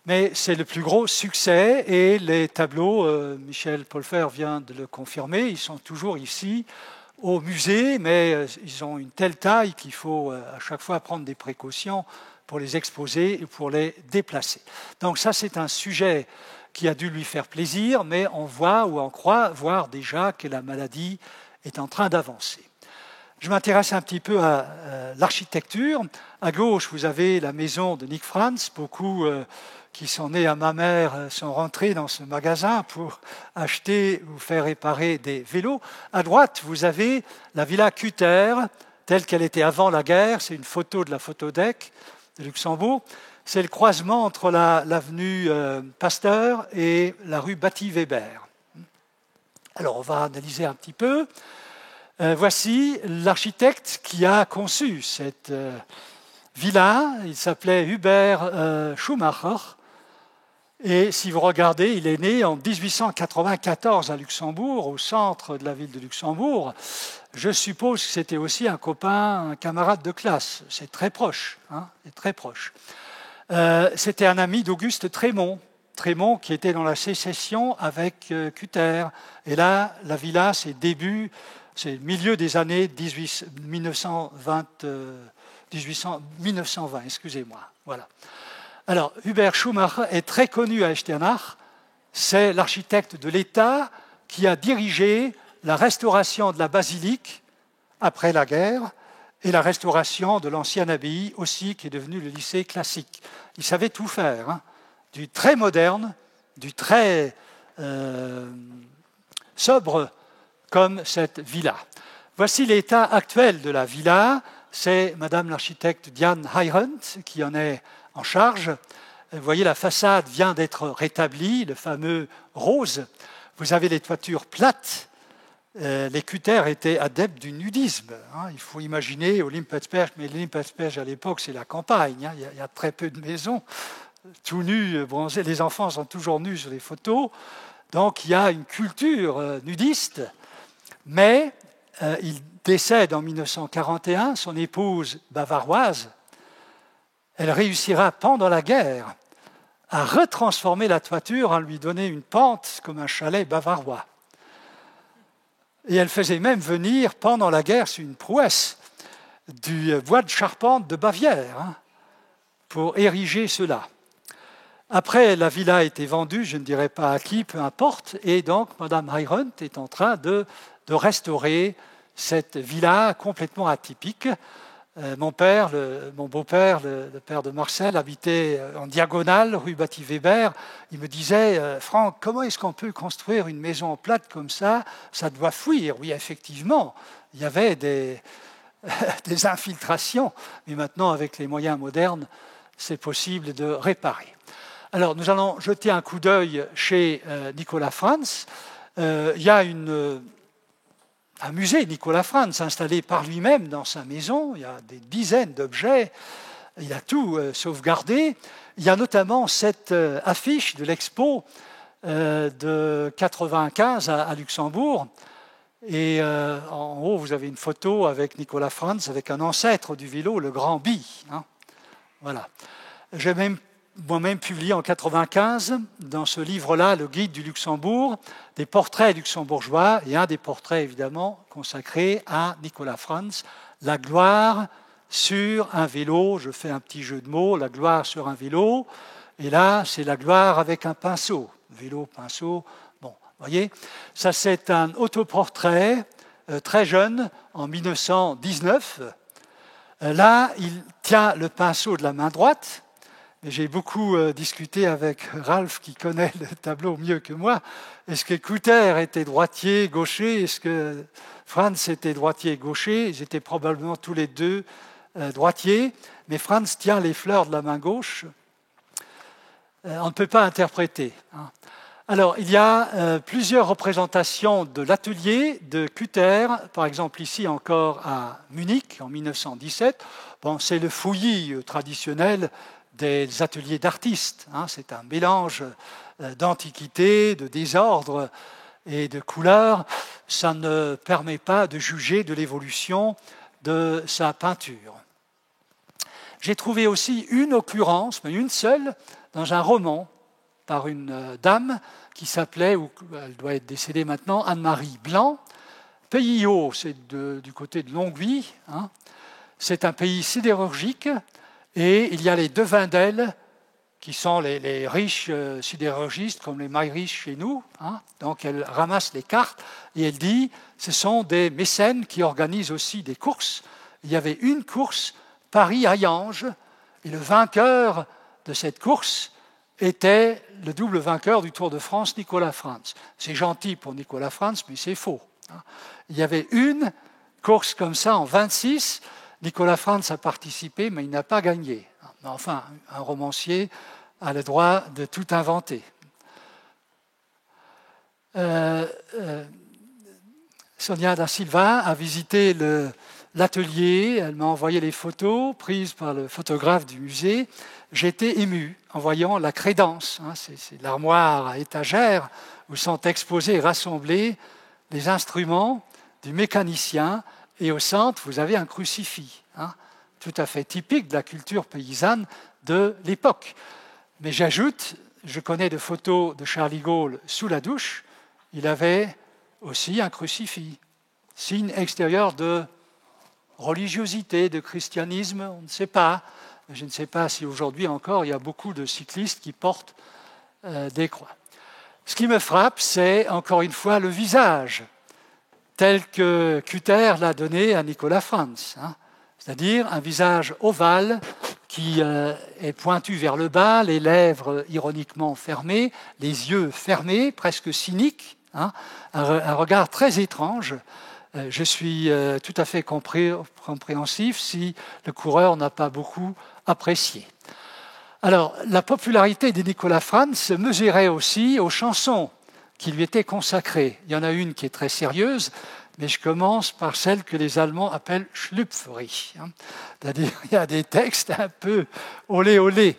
Mais c'est le plus gros succès et les tableaux, Michel Polfer vient de le confirmer, ils sont toujours ici au musée, mais ils ont une telle taille qu'il faut à chaque fois prendre des précautions pour les exposer et pour les déplacer. Donc ça, c'est un sujet qui a dû lui faire plaisir, mais on voit ou on croit voir déjà que la maladie est en train d'avancer. Je m'intéresse un petit peu à l'architecture. À gauche, vous avez la maison de Nick Franz. Beaucoup qui sont nés à ma mère sont rentrés dans ce magasin pour acheter ou faire réparer des vélos. À droite, vous avez la villa Cutter, telle qu'elle était avant la guerre. C'est une photo de la photothèque de Luxembourg. C'est le croisement entre l'avenue Pasteur et la rue Batty-Weber. Alors, on va analyser un petit peu. Voici l'architecte qui a conçu cette villa. Il s'appelait Hubert Schumacher. Et si vous regardez, il est né en 1894 à Luxembourg, au centre de la ville de Luxembourg. Je suppose que c'était aussi un copain, un camarade de classe. C'est très proche. C'est très proche. C'était un ami d'Auguste Trémont. Trémont qui était dans la sécession avec Cutter. Et là, la villa, c'est le milieu des années 1920, excusez-moi. Voilà. Alors, Hubert Schumacher est très connu à Echternach. C'est l'architecte de l'État qui a dirigé la restauration de la basilique après la guerre et la restauration de l'ancienne abbaye aussi, qui est devenue le lycée classique. Il savait tout faire, du très moderne, du très sobre, comme cette villa. Voici l'état actuel de la villa. C'est Madame l'architecte Diane Heirendt qui en est en charge. Vous voyez, la façade vient d'être rétablie, le fameux rose. Vous avez les toitures plates. Les Cutter étaient adeptes du nudisme. Il faut imaginer au Limpelsberg, mais Limpelsberg à l'époque, c'est la campagne. Il y a très peu de maisons, tout nus, bronzés. Les enfants sont toujours nus sur les photos. Donc il y a une culture nudiste, mais il décède en 1941, son épouse bavaroise. Elle réussira pendant la guerre à retransformer la toiture, à lui donner une pente comme un chalet bavarois. Et elle faisait même venir pendant la guerre, c'est une prouesse, du bois de charpente de Bavière hein, pour ériger cela. Après, la villa a été vendue, je ne dirais pas à qui, peu importe, et donc Mme Heiront est en train de restaurer cette villa complètement atypique. Mon beau-père, le père de Marcel, habitait en diagonale, rue Batti-Weber. Il me disait, Franck, comment est-ce qu'on peut construire une maison plate comme ça? Ça doit fuir. Oui, effectivement, il y avait des infiltrations, mais maintenant, avec les moyens modernes, c'est possible de réparer. Alors, nous allons jeter un coup d'œil chez Nicolas Frantz. Il y a un musée Nicolas Frantz installé par lui-même dans sa maison. Il y a des dizaines d'objets. Il a tout sauvegardé. Il y a notamment cette affiche de l'expo de 1995 à Luxembourg. Et en haut, vous avez une photo avec Nicolas Frantz, avec un ancêtre du vélo, le Grand Bi. Hein. Voilà. J'ai moi-même publié en 1995, dans ce livre-là, le Guide du Luxembourg, des portraits luxembourgeois, et un des portraits évidemment consacré à Nicolas Frantz, la gloire sur un vélo. Je fais un petit jeu de mots, la gloire sur un vélo, et là c'est la gloire avec un pinceau, vélo, pinceau. Bon, vous voyez, ça c'est un autoportrait très jeune, en 1919. Là, il tient le pinceau de la main droite. J'ai beaucoup discuté avec Ralph, qui connaît le tableau mieux que moi. Est-ce que Couter était droitier, gaucher? Est-ce que Frantz était droitier, gaucher? Ils étaient probablement tous les deux droitiers, mais Frantz tient les fleurs de la main gauche. On ne peut pas interpréter. Hein. Alors, il y a plusieurs représentations de l'atelier de Couter, par exemple ici encore à Munich, en 1917. Bon, c'est le fouillis traditionnel des ateliers d'artistes. Hein. C'est un mélange d'antiquité, de désordre et de couleurs. Ça ne permet pas de juger de l'évolution de sa peinture. J'ai trouvé aussi une occurrence, mais une seule, dans un roman par une dame qui s'appelait, ou elle doit être décédée maintenant, Anne-Marie Blanc. Pays haut, c'est du côté de Longwy. Hein. C'est un pays sidérurgique. Et il y a les Devindel, qui sont les riches sidérurgistes, comme les Mayriches chez nous. Hein. Donc elle ramasse les cartes et elle dit, ce sont des mécènes qui organisent aussi des courses. Il y avait une course, Paris-Hayange, et le vainqueur de cette course était le double vainqueur du Tour de France, Nicolas Frantz. C'est gentil pour Nicolas Frantz, mais c'est faux. Hein. Il y avait une course comme ça en 26. Nicolas Frantz a participé, mais il n'a pas gagné. Enfin, un romancier a le droit de tout inventer. Sonia da Silva a visité l'atelier, elle m'a envoyé les photos prises par le photographe du musée. J'étais ému en voyant la crédence. Hein, c'est l'armoire à étagères où sont exposés et rassemblés les instruments du mécanicien. Et au centre, vous avez un crucifix, hein, tout à fait typique de la culture paysanne de l'époque. Mais j'ajoute, je connais des photos de Charles de Gaulle sous la douche, il avait aussi un crucifix, signe extérieur de religiosité, de christianisme, on ne sait pas. Je ne sais pas si aujourd'hui encore il y a beaucoup de cyclistes qui portent des croix. Ce qui me frappe, c'est encore une fois le visage, tel que Couter l'a donné à Nicolas Frantz, hein, c'est-à-dire un visage ovale qui est pointu vers le bas, les lèvres ironiquement fermées, les yeux fermés, presque cyniques, hein, un regard très étrange. Je suis tout à fait compréhensif si le coureur n'a pas beaucoup apprécié. Alors, la popularité de Nicolas Frantz se mesurait aussi aux chansons qui lui étaient consacrées. Il y en a une qui est très sérieuse, mais je commence par celle que les Allemands appellent Schlüpfrig. C'est-à-dire, il y a des textes un peu olé olé.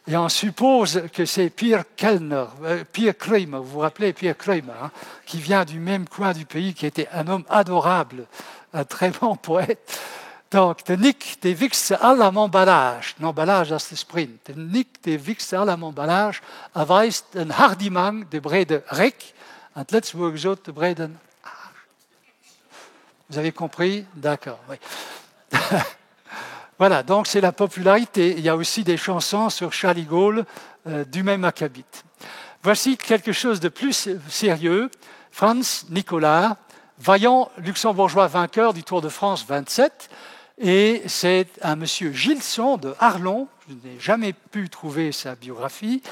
Et on suppose que c'est Pierre Kellner, Pierre Kramer, vous vous rappelez Pierre Kramer, hein, qui vient du même coin du pays, qui était un homme adorable, un très bon poète. Donc, de Nick de Wix à l'emballage, l'emballage à ce sprint, de Nick de Wix à l'emballage, erweist een hardimang de brede rek, en Letzburg zot de breden. Vous avez compris? D'accord, oui. Voilà, donc c'est la popularité. Il y a aussi des chansons sur Charlie Gaulle du même acabit. Voici quelque chose de plus sérieux. Franz Nicolas, vaillant luxembourgeois vainqueur du Tour de France 27, et c'est un monsieur Gilson de Arlon, je n'ai jamais pu trouver sa biographie,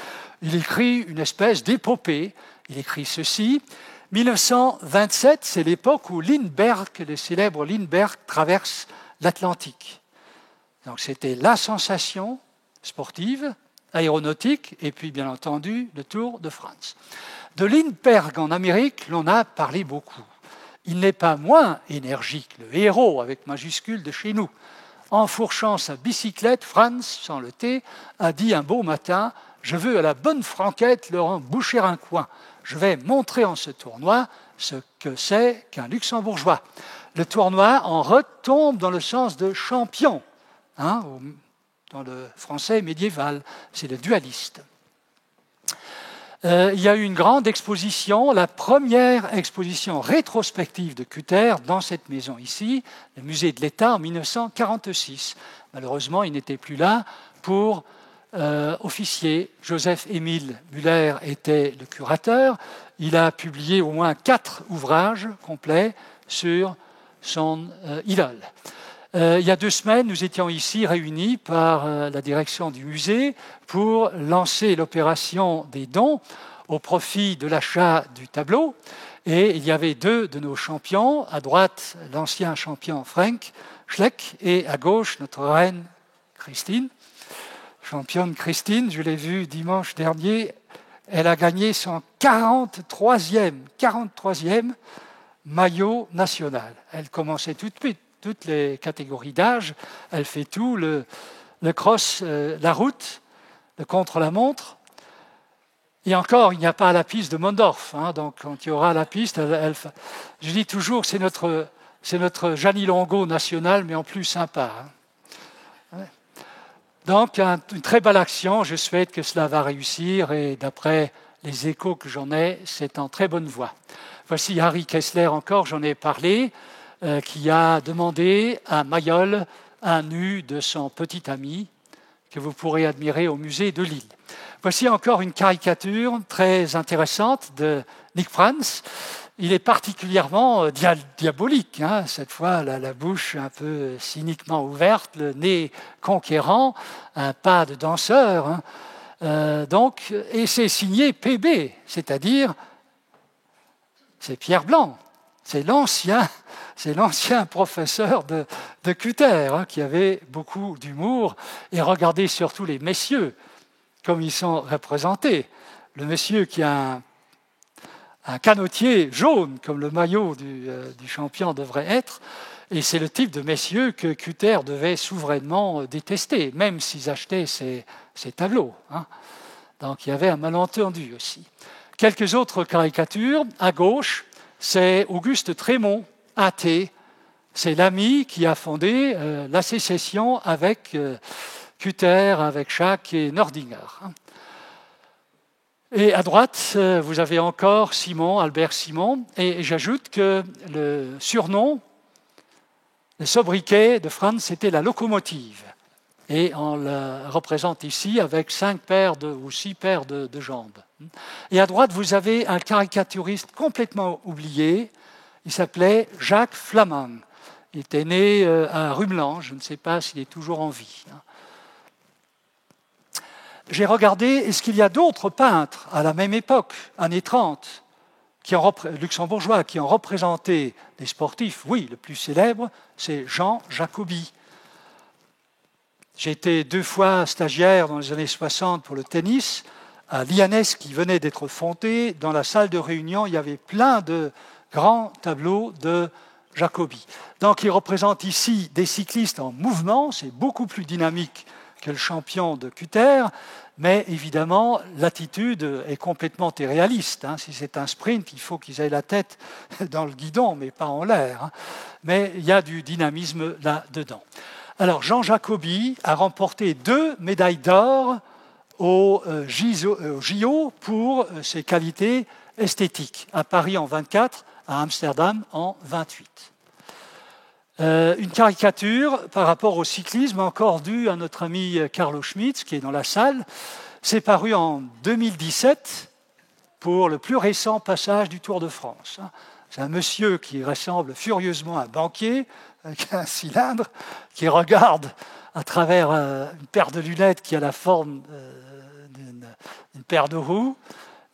il écrit une espèce d'épopée, il écrit ceci, 1927, c'est l'époque où Lindbergh, le célèbre Lindbergh, traverse l'Atlantique. Donc c'était la sensation sportive, aéronautique, et puis bien entendu le Tour de France. De Lindbergh en Amérique, l'on a parlé beaucoup. Il n'est pas moins énergique, le héros avec majuscule de chez nous. Enfourchant sa bicyclette, Franz, sans le T, a dit un beau matin « Je veux à la bonne franquette leur boucher un coin. Je vais montrer en ce tournoi ce que c'est qu'un luxembourgeois. » Le tournoi en retombe dans le sens de champion, dans le français médiéval, c'est le dualiste. Il y a eu une grande exposition, la première exposition rétrospective de Cutter dans cette maison ici, le musée de l'État en 1946. Malheureusement, il n'était plus là pour officier. Joseph-Émile Muller était le curateur. Il a publié au moins 4 ouvrages complets sur son idole. Il y a 2 semaines, nous étions ici réunis par la direction du musée pour lancer l'opération des dons au profit de l'achat du tableau. Et il y avait 2 de nos champions, à droite l'ancien champion Frank Schleck et à gauche notre reine Christine. Championne Christine, je l'ai vue dimanche dernier, elle a gagné son 43e maillot national. Elle commençait tout de suite. Toutes les catégories d'âge, elle fait tout, le cross, la route, le contre-la-montre. Et encore, il n'y a pas la piste de Mondorf, donc quand il y aura la piste, je dis toujours que c'est notre Jeannie Longo national, mais en plus sympa. Donc, une très belle action, je souhaite que cela va réussir, et d'après les échos que j'en ai, c'est en très bonne voie. Voici Harry Kessler encore, j'en ai parlé, qui a demandé à Mayol un nu de son petit ami que vous pourrez admirer au musée de Lille. Voici encore une caricature très intéressante de Nick Franz. Il est particulièrement diabolique, cette fois la bouche un peu cyniquement ouverte, le nez conquérant, un pas de danseur. Et c'est signé PB, c'est-à-dire c'est Pierre Blanc, c'est l'ancien professeur de Cutter, qui avait beaucoup d'humour. Et regardez surtout les messieurs, comme ils sont représentés. Le monsieur qui a un canotier jaune, comme le maillot du champion devrait être, et c'est le type de messieurs que Cutter devait souverainement détester, même s'ils achetaient ses tableaux. Donc il y avait un malentendu aussi. Quelques autres caricatures. À gauche, c'est Auguste Trémont, athée. C'est l'ami qui a fondé la sécession avec Cutter, avec Schack et Nordinger. Et à droite, vous avez encore Simon, Albert Simon. Et j'ajoute que le surnom, le sobriquet de Franz, c'était la locomotive. Et on le représente ici avec 6 paires de jambes. Et à droite, vous avez un caricaturiste complètement oublié. Il s'appelait Jacques Flamand. Il était né à Rumeland. Je ne sais pas s'il est toujours en vie. J'ai regardé, est-ce qu'il y a d'autres peintres à la même époque, années 30, luxembourgeois, qui ont représenté des sportifs? Oui, le plus célèbre, c'est Jean Jacobi. J'ai été 2 fois stagiaire dans les années 60 pour le tennis, à Lianès, qui venait d'être fondé. Dans la salle de réunion, il y avait plein de grands tableaux de Jacobi. Donc il représente ici des cyclistes en mouvement, c'est beaucoup plus dynamique que le champion de Cutter, mais évidemment l'attitude est complètement irréaliste. Si c'est un sprint, il faut qu'ils aient la tête dans le guidon, mais pas en l'air. Mais il y a du dynamisme là-dedans. Alors Jean Jacobi a remporté 2 médailles d'or au JO pour ses qualités esthétiques, à Paris en 24, à Amsterdam en 28. Une caricature par rapport au cyclisme, encore due à notre ami Carlo Schmitz, qui est dans la salle. C'est paru en 2017 pour le plus récent passage du Tour de France. C'est un monsieur qui ressemble furieusement à un banquier, avec un cylindre, qui regarde à travers une paire de lunettes qui a la forme d'une paire de roues,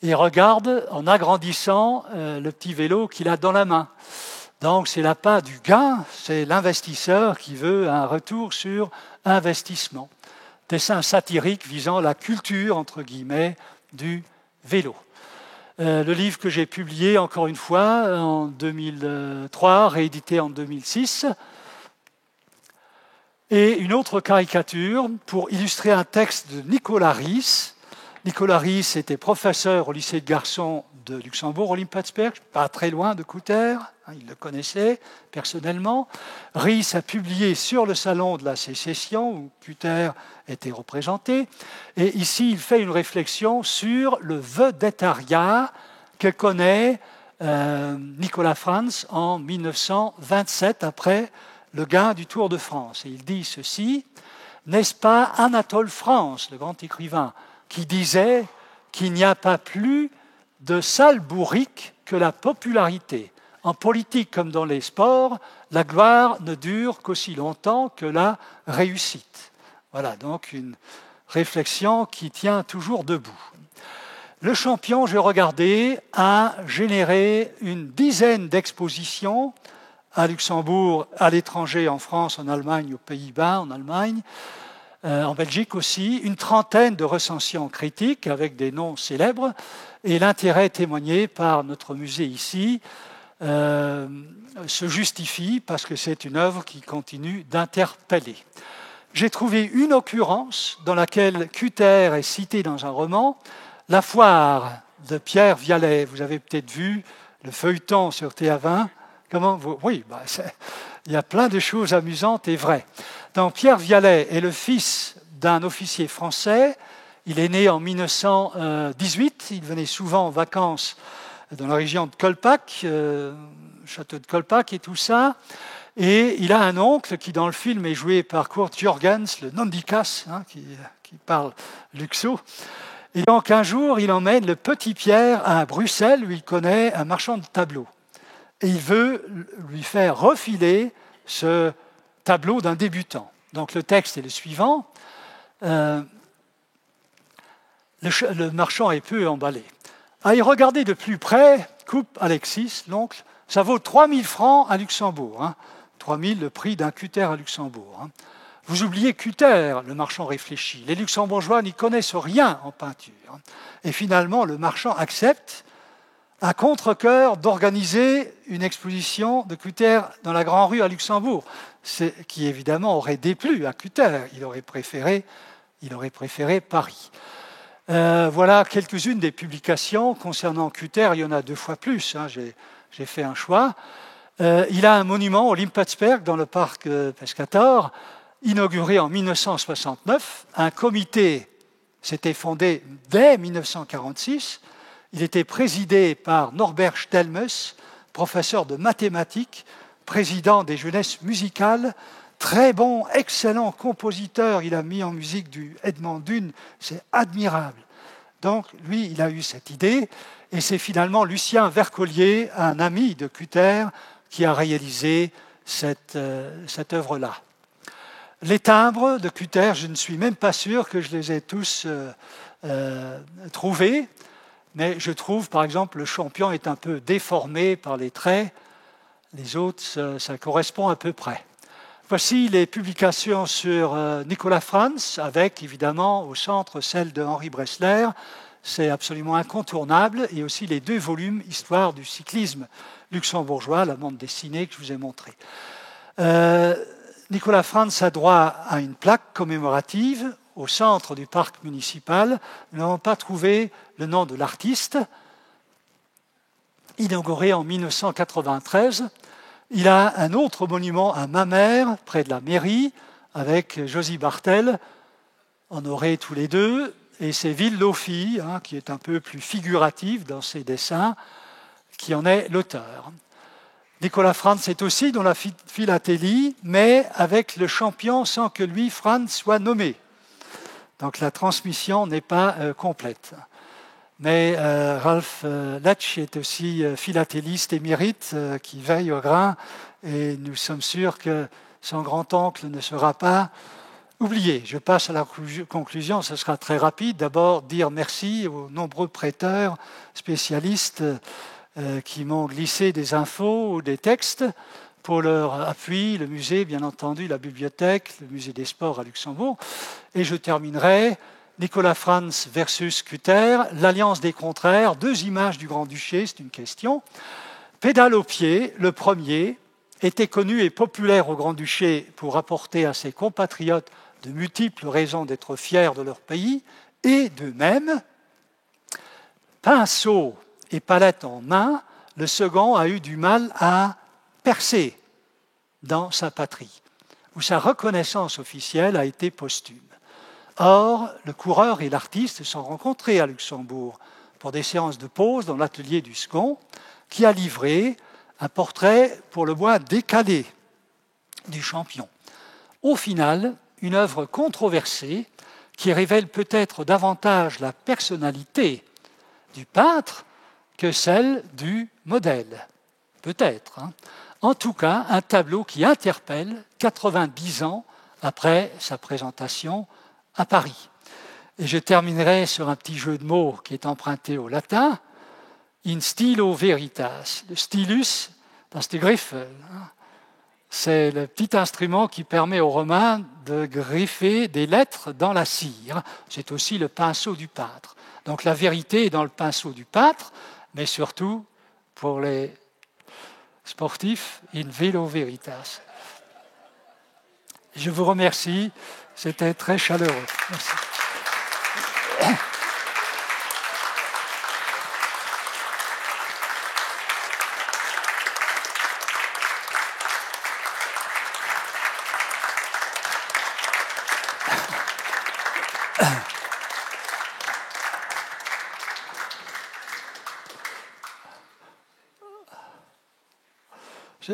et regarde en agrandissant le petit vélo qu'il a dans la main. Donc, c'est l'appât du gain, c'est l'investisseur qui veut un retour sur investissement. Dessin satirique visant la culture, entre guillemets, du vélo. Le livre que j'ai publié, encore une fois, en 2003, réédité en 2006. Et une autre caricature pour illustrer un texte de Nicolas Ries. Nicolas Ries était professeur au lycée de garçons de Luxembourg, au Limpotsberg, pas très loin de Couter, il le connaissait personnellement. Ries a publié sur le salon de la sécession, où Couter était représenté, et ici il fait une réflexion sur le vedettariat que connaît Nicolas Frantz en 1927, après le gain du Tour de France. Et il dit ceci: n'est-ce pas Anatole France, le grand écrivain, qui disait qu'il n'y a pas plus de sale bourrique que la popularité. En politique comme dans les sports, la gloire ne dure qu'aussi longtemps que la réussite. Voilà donc une réflexion qui tient toujours debout. Le champion, j'ai regardé, a généré une dizaine d'expositions à Luxembourg, à l'étranger, en France, en Allemagne, aux Pays-Bas, en Allemagne, en Belgique aussi, une trentaine de recensions critiques avec des noms célèbres, et l'intérêt témoigné par notre musée ici se justifie parce que c'est une œuvre qui continue d'interpeller. J'ai trouvé une occurrence dans laquelle Couter est cité dans un roman, La foire de Pierre Vialet. Vous avez peut-être vu le feuilleton sur TA20. Oui, il y a plein de choses amusantes et vraies. Donc, Pierre Vialet est le fils d'un officier français. Il est né en 1918. Il venait souvent en vacances dans la région de Kolpak, château de Kolpak et tout ça. Et il a un oncle qui, dans le film, est joué par Kurt Jürgens, le Nondikas, qui parle luxo. Et donc, un jour, il emmène le petit Pierre à Bruxelles, où il connaît un marchand de tableaux. Et il veut lui faire refiler ce tableau d'un débutant. Donc le texte est le suivant. Le marchand est peu emballé. À y regarder de plus près, coupe Alexis, l'oncle, ça vaut 3000 francs à Luxembourg. 3000, le prix d'un Couter à Luxembourg. Vous oubliez Couter, le marchand réfléchit. Les Luxembourgeois n'y connaissent rien en peinture. Et finalement, le marchand accepte, à contre-cœur, d'organiser une exposition de Couter dans la Grande Rue à Luxembourg, qui évidemment aurait déplu à Couter. Il aurait préféré Paris. Voilà quelques-unes des publications concernant Couter. Il y en a 2 fois plus. J'ai fait un choix. Il a un monument au Limpotsberg, dans le parc Pescator, inauguré en 1969. Un comité s'était fondé dès 1946. Il était présidé par Norbert Stelmes, professeur de mathématiques, président des jeunesses musicales, très bon, excellent compositeur. Il a mis en musique du Edmond Dune, c'est admirable. Donc, lui, il a eu cette idée, et c'est finalement Lucien Vercollier, un ami de Couter, qui a réalisé cette œuvre-là. Les timbres de Couter, je ne suis même pas sûr que je les ai tous trouvés. Mais je trouve, par exemple, le champion est un peu déformé par les traits. Les autres, ça correspond à peu près. Voici les publications sur Nicolas Frantz, avec évidemment au centre celle de Henri Bressler. C'est absolument incontournable. Et aussi les 2 volumes Histoire du cyclisme luxembourgeois, la bande dessinée que je vous ai montrée. Nicolas Frantz a droit à une plaque commémorative au centre du parc municipal. Nous n'avons pas trouvé le nom de l'artiste. Inauguré en 1993, il a un autre monument à Mamers, près de la mairie, avec Josie Bartel, honorés tous les deux, et c'est Ville-Lofi, qui est un peu plus figurative dans ses dessins, qui en est l'auteur. Nicolas Franz est aussi dans la philatélie, mais avec le champion sans que lui, Franz, soit nommé. Donc la transmission n'est pas complète. Mais Ralph Letch est aussi philatéliste émérite qui veille au grain, et nous sommes sûrs que son grand-oncle ne sera pas oublié. Je passe à la conclusion, ce sera très rapide. D'abord, dire merci aux nombreux prêteurs spécialistes qui m'ont glissé des infos ou des textes pour leur appui, le musée, bien entendu, la bibliothèque, le musée des sports à Luxembourg. Et je terminerai, Nicolas Franz versus Cutter, l'alliance des contraires, 2 images du Grand-Duché, c'est une question. Pédale au pied, le premier, était connu et populaire au Grand-Duché pour apporter à ses compatriotes de multiples raisons d'être fiers de leur pays et d'eux-mêmes. Pinceau et palette en main, le second a eu du mal à percer dans sa patrie, où sa reconnaissance officielle a été posthume. Or, le coureur et l'artiste se sont rencontrés à Luxembourg pour des séances de pause dans l'atelier du second, qui a livré un portrait pour le moins décalé du champion. Au final, une œuvre controversée qui révèle peut-être davantage la personnalité du peintre que celle du modèle. Peut-être. En tout cas, un tableau qui interpelle 90 ans après sa présentation à Paris. Et je terminerai sur un petit jeu de mots qui est emprunté au latin, in stilo veritas. Le stylus, das ist die Griffel. C'est le petit instrument qui permet aux Romains de griffer des lettres dans la cire. C'est aussi le pinceau du peintre. Donc la vérité est dans le pinceau du peintre, mais surtout, pour les sportifs, in velo veritas. Je vous remercie, c'était très chaleureux. Merci.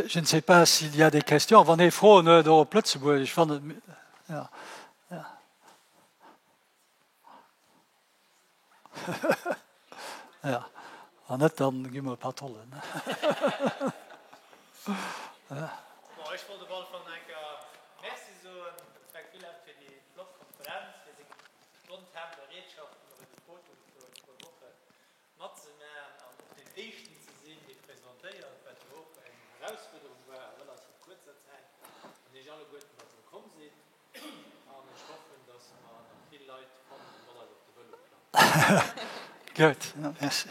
Je ne sais pas s'il y a des questions. Wanneer Frauen door Plutsenburg van ja. Ja. Ja. Annette, dan gaan we patrollen. Ja. Ich wollte mal von merci so für die Blogkonferenz, für die spontan Bereitschaften oder die Fotos für Woche nutzen und den ersten zu sehen, die präsentieren, weil die auch eine Herausforderung war, relativ kurzer Zeit. Und nicht alle guten, was gekommen sind. Und ich hoffe, dass man noch viele Leute von auf die Welle planen. Gut, ja, merci.